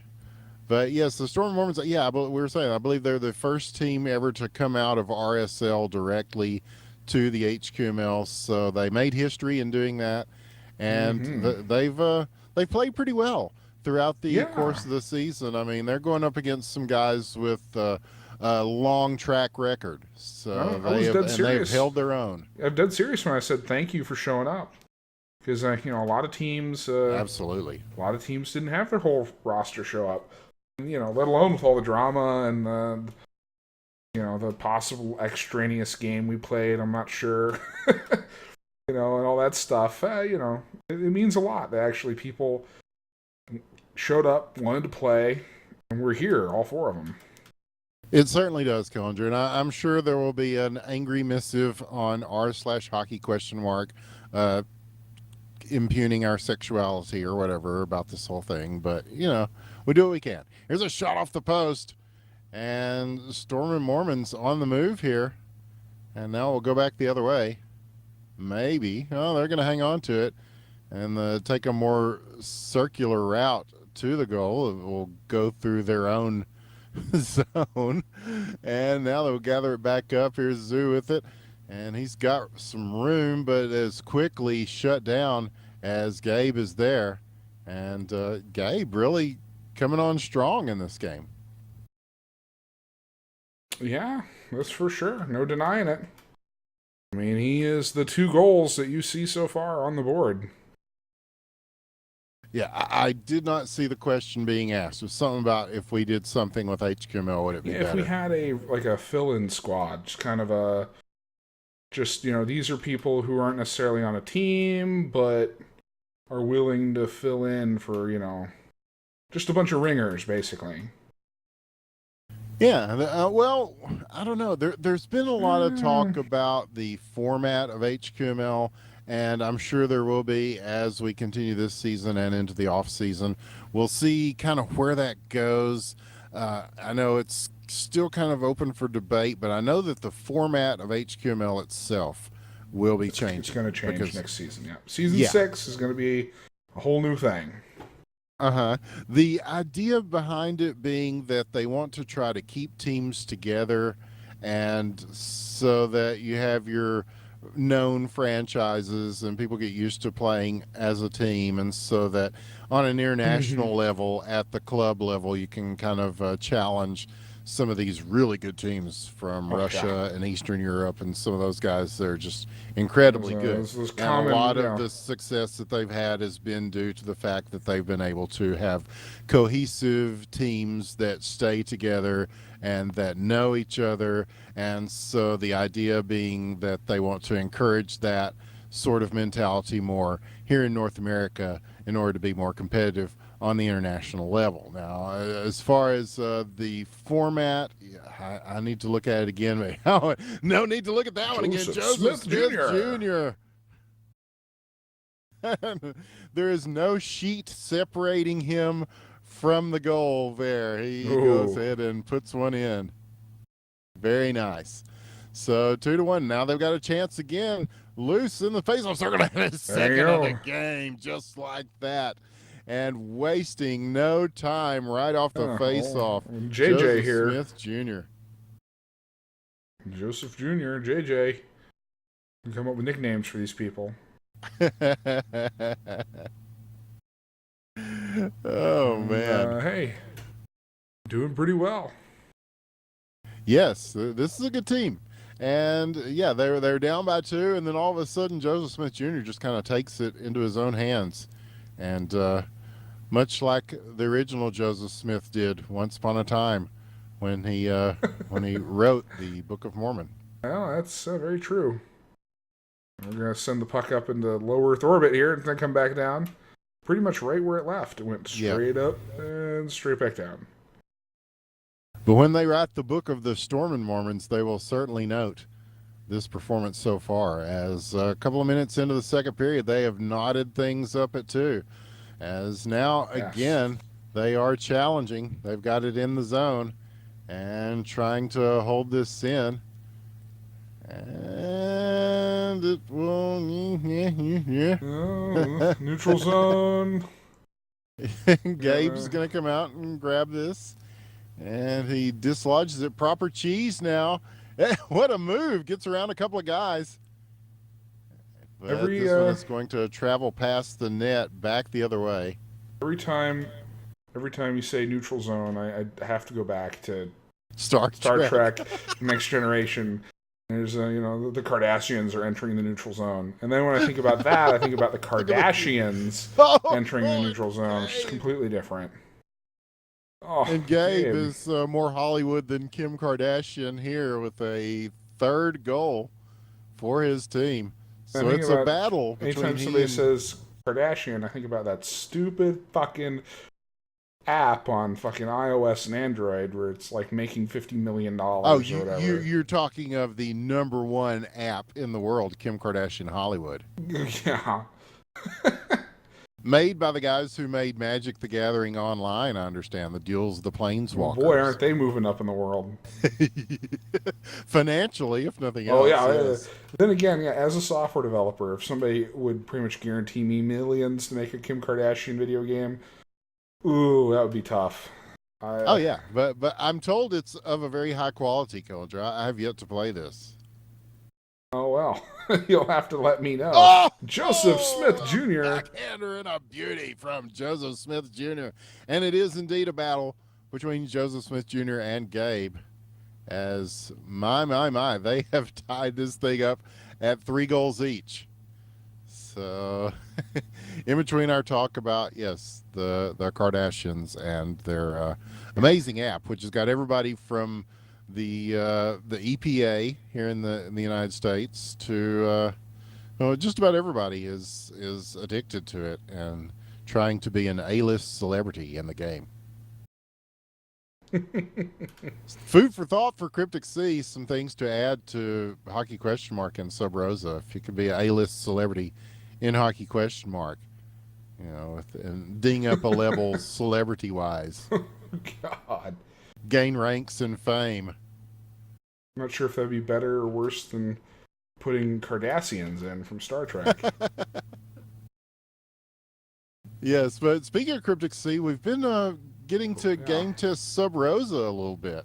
But yes, the Storm Mormons, yeah, we were saying, I believe they're the first team ever to come out of RSL directly to the HQML. So they made history in doing that. And they've played pretty well throughout the course of the season. I mean, they're going up against some guys with long track record. So I was dead they've serious. held their own. I'm dead serious when I said thank you for showing up, because a lot of teams, Absolutely. didn't have their whole roster show up. Let alone with all the drama and the possible extraneous game we played. I'm not sure, and all that stuff. It means a lot that actually people showed up, wanted to play, and we're here, all four of them. It certainly does, Killinger, and I'm sure there will be an angry missive on r/hockey question mark, impugning our sexuality or whatever about this whole thing. But we do what we can. Here's a shot off the post, and Storm and Mormons on the move here, and now we'll go back the other way. Maybe. Oh, they're going to hang on to it and take a more circular route to the goal. It will go through their own zone, and now they'll gather it back up. Here's Zoo with it, and he's got some room, but is quickly shut down as Gabe is there, and Gabe really coming on strong in this game. Yeah, that's for sure. No denying it. I mean, he is the 2 goals that you see so far on the board. Yeah, I did not see the question being asked. It was something about if we did something with HQML, would it be better? If we had a fill-in squad, just kind of these are people who aren't necessarily on a team, but are willing to fill in for, just a bunch of ringers, basically. Yeah, well, I don't know. There's been a lot of talk about the format of HQML, and I'm sure there will be as we continue this season and into the off season. We'll see kind of where that goes. I know it's still kind of open for debate, but I know that the format of HQML itself will be changing. It's going to change next season. Yeah, season 6 is going to be a whole new thing. The idea behind it being that they want to try to keep teams together, and so that you have your known franchises and people get used to playing as a team, and so that on an international level, at the club level, you can kind of challenge some of these really good teams from Russia and Eastern Europe, and some of those guys, they're just incredibly good. And a lot of the success that they've had has been due to the fact that they've been able to have cohesive teams that stay together and that know each other. And so the idea being that they want to encourage that sort of mentality more here in North America in order to be more competitive on the international level. Now, as far as the format, I need to look at it again. No need to look at that one again. Joseph Smith Jr. There is no sheet separating him from the goal there. He goes ahead and puts one in. Very nice. So 2-1. Now they've got a chance again. Loose in the faceoff circle. A second of the game, just like that. And wasting no time right off the face-off. JJ Joseph here. Smith Jr. Joseph Jr., JJ. You can come up with nicknames for these people. Oh, man. Hey, doing pretty well. Yes, this is a good team. And yeah, they're down by 2, and then all of a sudden Joseph Smith Jr. just kind of takes it into his own hands. And much like the original Joseph Smith did once upon a time when he wrote the Book of Mormon. Well, that's very true. We're going to send the puck up into low Earth orbit here and then come back down pretty much right where it left. It went straight up and straight back down. But when they write the Book of the Storm and Mormons, they will certainly note this performance so far. As a couple of minutes into the second period, they have knotted things up at 2. As now, again, they are challenging. They've got it in the zone and trying to hold this in. And it will, neutral zone. Gabe's going to come out and grab this. And he dislodges it. Proper cheese now. What a move. Gets around a couple of guys. But this one is going to travel past the net back the other way. Every time you say neutral zone, I have to go back to Star Star Trek. Trek, Next Generation. There's, the Kardashians are entering the neutral zone. And then when I think about that, I think about the Look at you. Kardashians Oh, entering the boy, neutral zone, which is Gabe. completely different. Oh, And Gabe Gabe. is more Hollywood than Kim Kardashian here with a third goal for his team. I So think it's a about battle between anytime he somebody and. says Kardashian, I think about that stupid fucking app on fucking iOS and Android where it's like making Oh, $50 million or whatever. you're talking of the number one app in the world, Kim Kardashian Hollywood, Yeah. made by the guys who made Magic the Gathering Online. I understand the Duels of the Well, boy, Planeswalkers. aren't they moving up in the world? Financially, if nothing Oh yeah. else, yes. Then again, yeah, as a software developer, if somebody would pretty much guarantee me millions to make a Kim Kardashian video game, ooh, that would be tough. Oh I yeah, but I'm told it's of a very high quality, Killjoy. I have yet to play this. Oh well, you'll have to let me know. Oh, Joseph Smith oh, a Jr. backhander and a beauty from Joseph Smith Jr. And it is indeed a battle between Joseph Smith Jr. and Gabe. As my, they have tied this thing up at 3 goals each. So, in between our talk about the Kardashians and their amazing app, which has got everybody from the EPA here in the United States to well, just about everybody is addicted to it and trying to be an A-list celebrity in the game. Food for thought for Cryptic C. Some things to add to Hockey Question Mark and Sub Rosa. If you could be an A-list celebrity in Hockey Question Mark, and ding up a level celebrity-wise, God, gain ranks and fame. I'm not sure if that'd be better or worse than putting Cardassians in from Star Trek. Yes, but speaking of Cryptic C, we've been getting to game test Sub Rosa a little bit.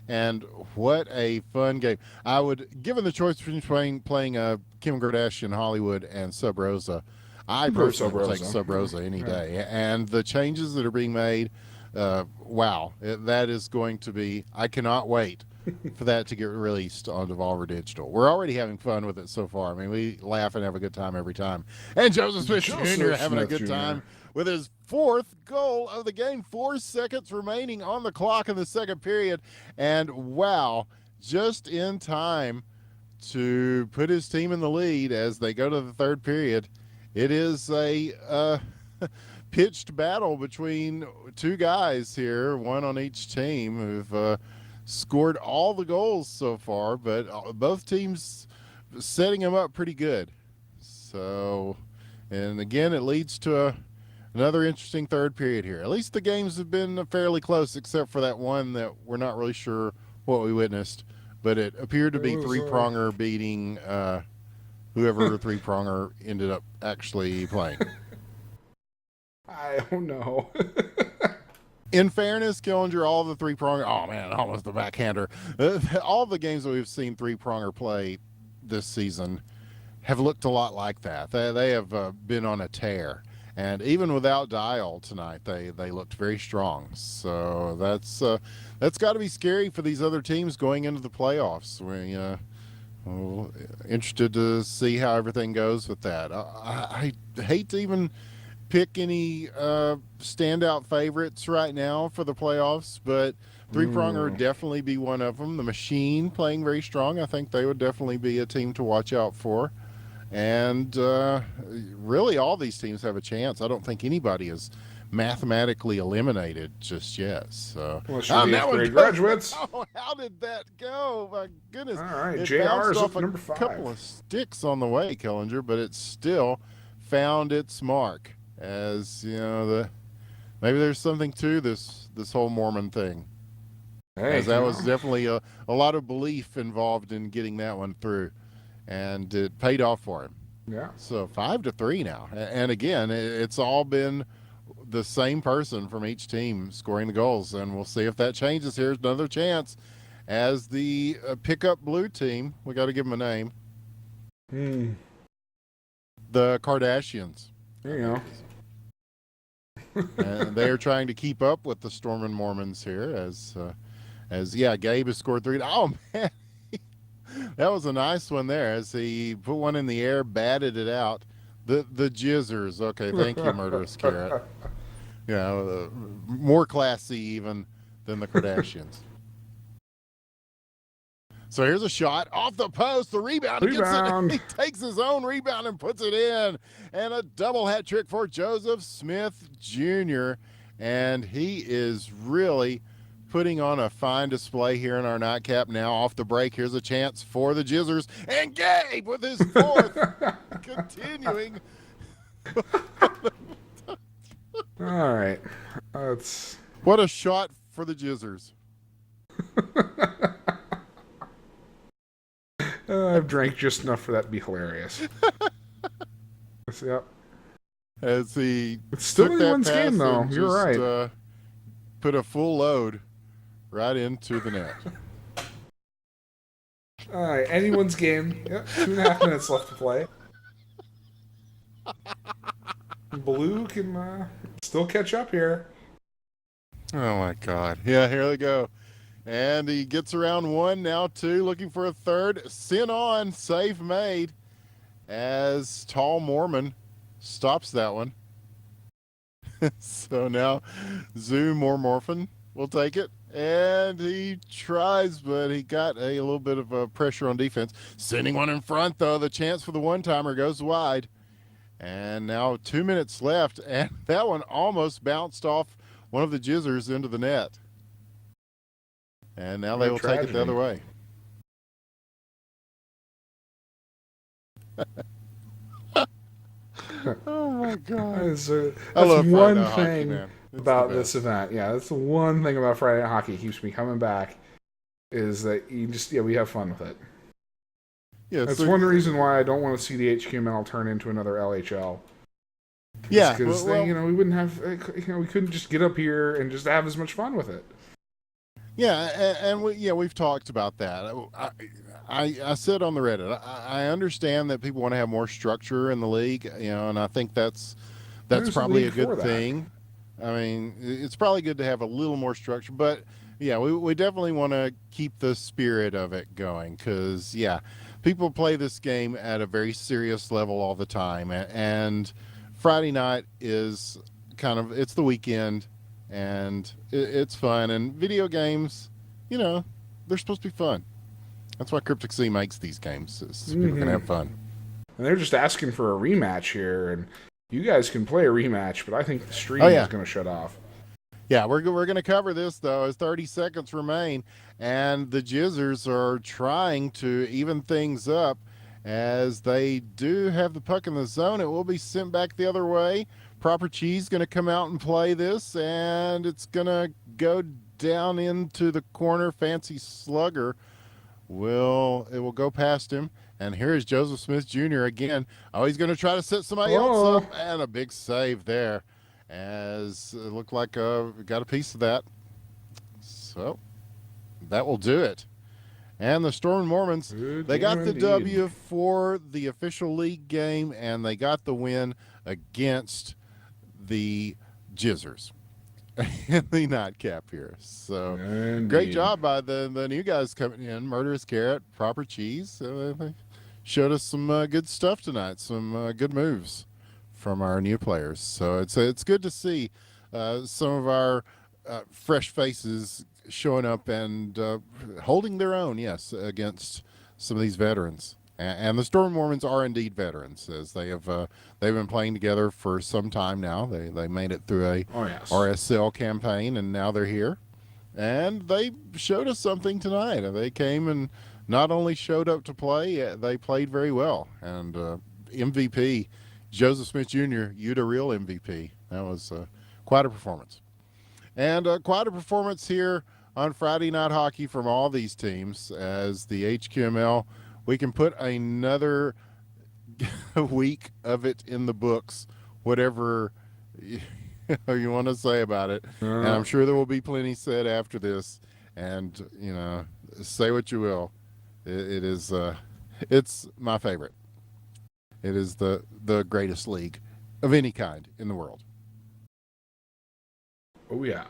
And what a fun game. I would, given the choice between playing Kim Kardashian Hollywood and Sub Rosa, I personally will take Sub Rosa any day. And the changes that are being made, wow, that is going to be, I cannot wait for that to get released on Devolver Digital. We're already having fun with it so far. I mean, we laugh and have a good time every time. And Joseph Smith Jr. having a good time with his fourth goal of the game. 4 seconds remaining on the clock in the second period. And wow, just in time to put his team in the lead as they go to the third period. It is a pitched battle between two guys here, one on each team, who've scored all the goals so far, but both teams setting them up pretty good. So, and again, it leads to another interesting third period here. At least the games have been fairly close, except for that one that we're not really sure what we witnessed. But it appeared to be three-pronger beating whoever three-pronger ended up actually playing. I don't know. In fairness, Killinger, all the three-pronger, oh man, almost the backhander. All the games that we've seen three-pronger play this season have looked a lot like that. They have been on a tear. And even without Dial tonight, they looked very strong. So that's got to be scary for these other teams going into the playoffs. We're interested to see how everything goes with that. I hate to even pick any standout favorites right now for the playoffs, but three-pronger would definitely be one of them. The Machine playing very strong. I think they would definitely be a team to watch out for. And really, all these teams have a chance. I don't think anybody is mathematically eliminated just yet. So, well, sure the eighth grade graduates. Oh, how did that go? My goodness! All right, it JR is off up number 5. A couple of sticks on the way, Killinger, but it still found its mark. As you know, maybe there's something to this whole Mormon thing. Hey, as that was definitely a lot of belief involved in getting that one through. And it paid off for him. Yeah. So 5-3 now. And again, it's all been the same person from each team scoring the goals. And we'll see if that changes. Here's another chance as the pickup blue team. We got to give them a name. The Kardashians. There you go. And they are trying to keep up with the Stormin' Mormons here As Gabe has scored 3. Oh man, that was a nice one there. As he put one in the air, batted it out. The Jizzers. Okay, thank you, Murderous Carrot. Yeah, more classy even than the Kardashians. So here's a shot off the post. The rebound. He gets it. Rebound. He takes his own rebound and puts it in. And a double hat trick for Joseph Smith Jr. And he is really putting on a fine display here in our nightcap now. Off the break, here's a chance for the Jizzers. And Gabe with his fourth. Continuing. All right. That's... What a shot for the Jizzers. I've drank just enough for that to be hilarious. Yep. As he It's still took that anyone's pass game, though. and You're just, right. Put a full load right into the net. All right, anyone's game. Yep, 2.5 minutes left to play. Blue can still catch up here. Oh my God. Yeah, here they go. And he gets around one, now two, looking for a third. Sent on, save made as Tall Mormon stops that one. So now Zoomormorphin will take it. And he tries, but he got a little bit of pressure on defense. Sending one in front, though. The chance for the one-timer goes wide. And now 2 minutes left, and that one almost bounced off one of the Jizzers into the net. And now they will take it the other way. Oh my God! That's I love one Friday Night Hockey, thing man. It's about the this best. event. Yeah, that's the one thing about Friday Night Hockey keeps me coming back. Is that you just we have fun with it. Yeah, That's so, one reason why I don't want to see the HQML turn into another LHL. yeah, Because well, we wouldn't have we couldn't just get up here and just have as much fun with it. yeah, and we've talked about that. I said on the Reddit, I understand that people want to have more structure in the league, and I think that's There's probably a league for good that. thing. I mean, it's probably good to have a little more structure, but yeah, we definitely want to keep the spirit of it going because people play this game at a very serious level all the time, and Friday night is it's the weekend, and it's fun, and video games, they're supposed to be fun. That's why Cryptic Sea makes these games, so people can have fun. And they're just asking for a rematch here, and you guys can play a rematch, but I think the stream Oh, yeah. is going to shut off. Yeah, we're going to cover this, though, as 30 seconds remain, and the Jizzers are trying to even things up as they do have the puck in the zone. It will be sent back the other way. Proper Cheese going to come out and play this, and it's going to go down into the corner. Fancy Slugger will go past him. And here is Joseph Smith Jr. again. Oh, he's going to try to set somebody else up, and a big save there. As it looked like got a piece of that. So that will do it. And the Storm Mormons, they got the W for the official league game, and they got the win against the Jizzers in the nightcap here. So great job by the new guys coming in. Murderous Carrot, Proper Cheese. They showed us some good stuff tonight, some good moves from our new players. So it's good to see some of our fresh faces showing up and holding their own, yes, against some of these veterans. And the Storm Mormons are indeed veterans, as they've been playing together for some time now. They made it through a RSL campaign, and now they're here. And they showed us something tonight. They came and not only showed up to play, they played very well. And MVP, Joseph Smith Jr., you the real MVP. That was quite a performance. And quite a performance here on Friday Night Hockey from all these teams, as the HQML, we can put another week of it in the books, whatever you want to say about it. And I'm sure there will be plenty said after this. And, say what you will. It is, it's my favorite. It is the greatest league of any kind in the world. Oh, yeah.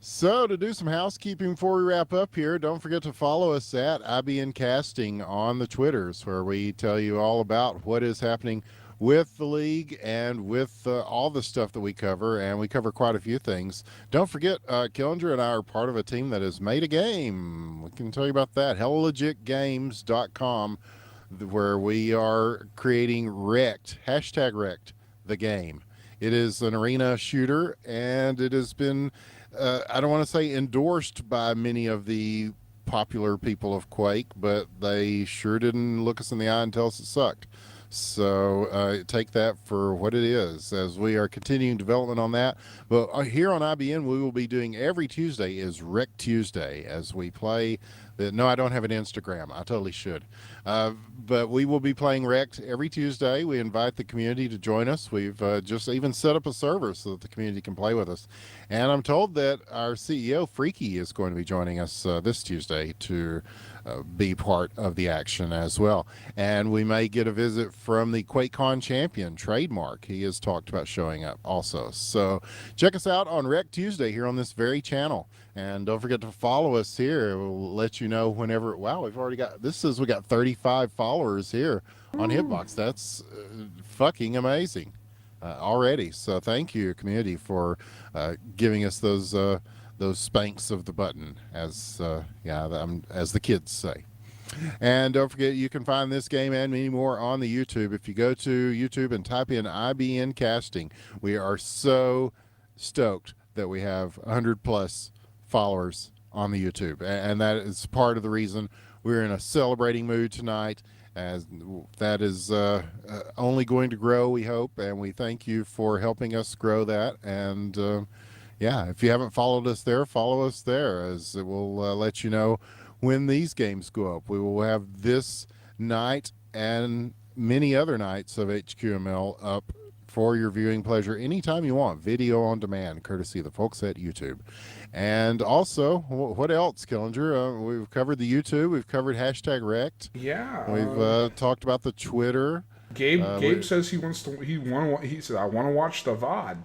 So, to do some housekeeping before we wrap up here, don't forget to follow us at IBN Casting on the Twitters, where we tell you all about what is happening with the league and with all the stuff that we cover. And we cover quite a few things. Don't forget, Killinger and I are part of a team that has made a game. We can tell you about that. HellLegitGames.com, where we are creating Wrecked, #Wrecked, the game. It is an arena shooter, and it has been I don't want to say endorsed by many of the popular people of Quake, but they sure didn't look us in the eye and tell us it sucked. So take that for what it is, as we are continuing development on that. But here on IBN, we will be doing every Tuesday is Rec Tuesday, as we play. No, I don't have an Instagram. I totally should. But we will be playing Rect every Tuesday. We invite the community to join us. We've just even set up a server so that the community can play with us. And I'm told that our CEO, Freaky, is going to be joining us this Tuesday to be part of the action as well. And we may get a visit from the QuakeCon champion, Trademark. He has talked about showing up also. So check us out on Rec Tuesday here on this very channel. And don't forget to follow us here. We'll let you know whenever. Wow, we've already got, this says we got 35 followers here on Hitbox. That's fucking amazing already. So thank you, community, for giving us those spanks of the button, as as the kids say. And don't forget, you can find this game and many more on the YouTube. If you go to YouTube and type in IBN Casting, we are so stoked that we have 100 plus followers on the YouTube. And that is part of the reason we're in a celebrating mood tonight, as that is only going to grow, we hope. And we thank you for helping us grow that. And yeah, if you haven't followed us there, follow us there, as it will let you know when these games go up. We will have this night and many other nights of HQML up for your viewing pleasure anytime you want. Video on demand, courtesy of the folks at YouTube. And also, what else, Killinger? We've covered the YouTube. We've covered #Wrecked. Yeah. We've talked about the Twitter. Gabe says he said, I want to watch the VOD.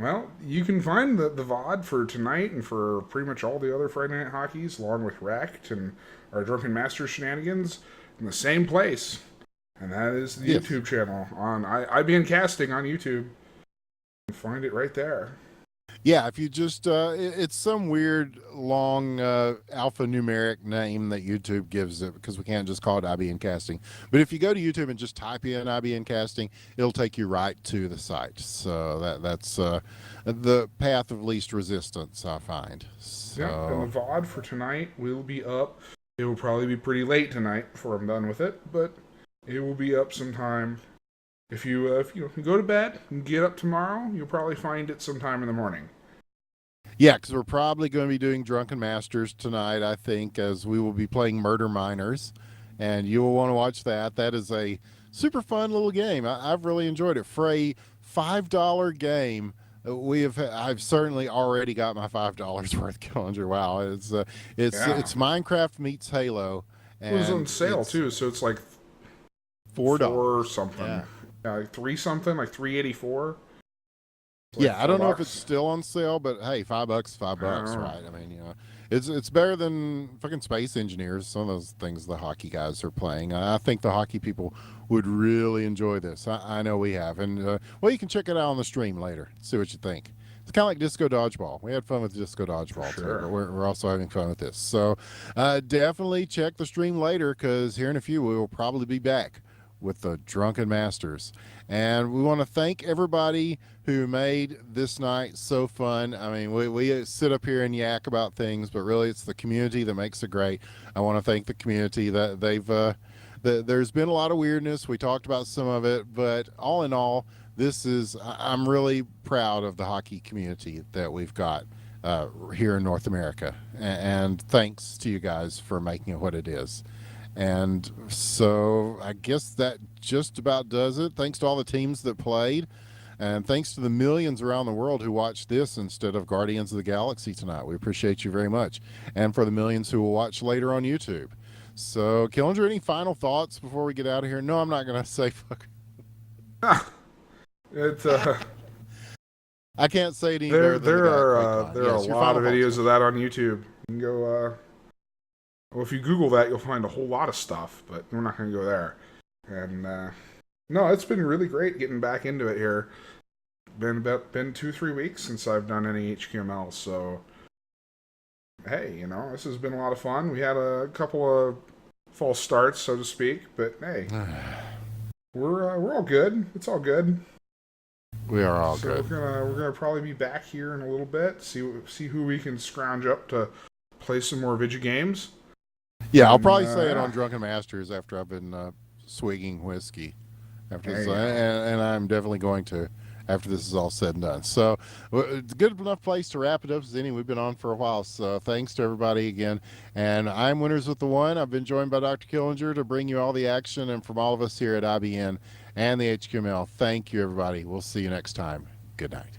Well, you can find the VOD for tonight and for pretty much all the other Friday Night Hockeys, along with Wrecked and our Drunken Master shenanigans, in the same place. And that is the YouTube channel on IBN Casting on YouTube. You can find it right there. Yeah, if you just, it's some weird long alphanumeric name that YouTube gives it, because we can't just call it IBN Casting. But if you go to YouTube and just type in IBN Casting, it'll take you right to the site. So that's the path of least resistance, I find. So. Yeah, and the VOD for tonight will be up. It will probably be pretty late tonight before I'm done with it, but it will be up sometime. If you go to bed and get up tomorrow, you'll probably find it sometime in the morning. Yeah, because we're probably going to be doing Drunken Masters tonight, I think, as we will be playing Murder Miners, and you will want to watch that. That is a super fun little game. I've really enjoyed it. For a $5 game, I've certainly already got my $5 worth, Killinger. Wow, it's Minecraft meets Halo. And it was on sale too, so it's like $4 something. Yeah, like $3.84. Yeah, I don't know if it's still on sale, but hey, $5, $5, right? I mean, it's better than fucking Space Engineers. Some of those things the hockey guys are playing. I think the hockey people would really enjoy this. I know we have, and well, you can check it out on the stream later. See what you think. It's kind of like Disco Dodgeball. We had fun with Disco Dodgeball too, but we're also having fun with this. So definitely check the stream later, because here in a few we will probably be back with the Drunken Masters. And we want to thank everybody who made this night so fun. I mean, we sit up here and yak about things, but really it's the community that makes it great. I want to thank the community that there's been a lot of weirdness. We talked about some of it, but all in all, I'm really proud of the hockey community that we've got here in North America. And thanks to you guys for making it what it is. And so I guess that just about does it. Thanks to all the teams that played, and thanks to the millions around the world who watched this instead of Guardians of the Galaxy tonight. We appreciate you very much. And for the millions who will watch later on YouTube. So, Killinger, any final thoughts before we get out of here? No, I'm not going to say fuck. It's I can't say it any better than the guy at QuakeCon. There are a Yes, your lot final of thoughts, videos of Josh. that on YouTube. You can go. Well, if you Google that, you'll find a whole lot of stuff, but we're not going to go there. And no, it's been really great getting back into it here. Been 2-3 weeks since I've done any HQML, so hey, this has been a lot of fun. We had a couple of false starts, so to speak, but hey, we're all good. It's all good. We are all So good. we're gonna probably be back here in a little bit. See who we can scrounge up to play some more video games. Yeah, I'll And probably say it on yeah, Drunken Masters after I've been swigging whiskey. After there this, you go. and I'm definitely going to after this is all said and done. So it's a good enough place to wrap it up as any. We've been on for a while. So thanks to everybody again. And I'm Winners with the One. I've been joined by Dr. Killinger to bring you all the action, and from all of us here at IBN and the HQML, thank you, everybody. We'll see you next time. Good night.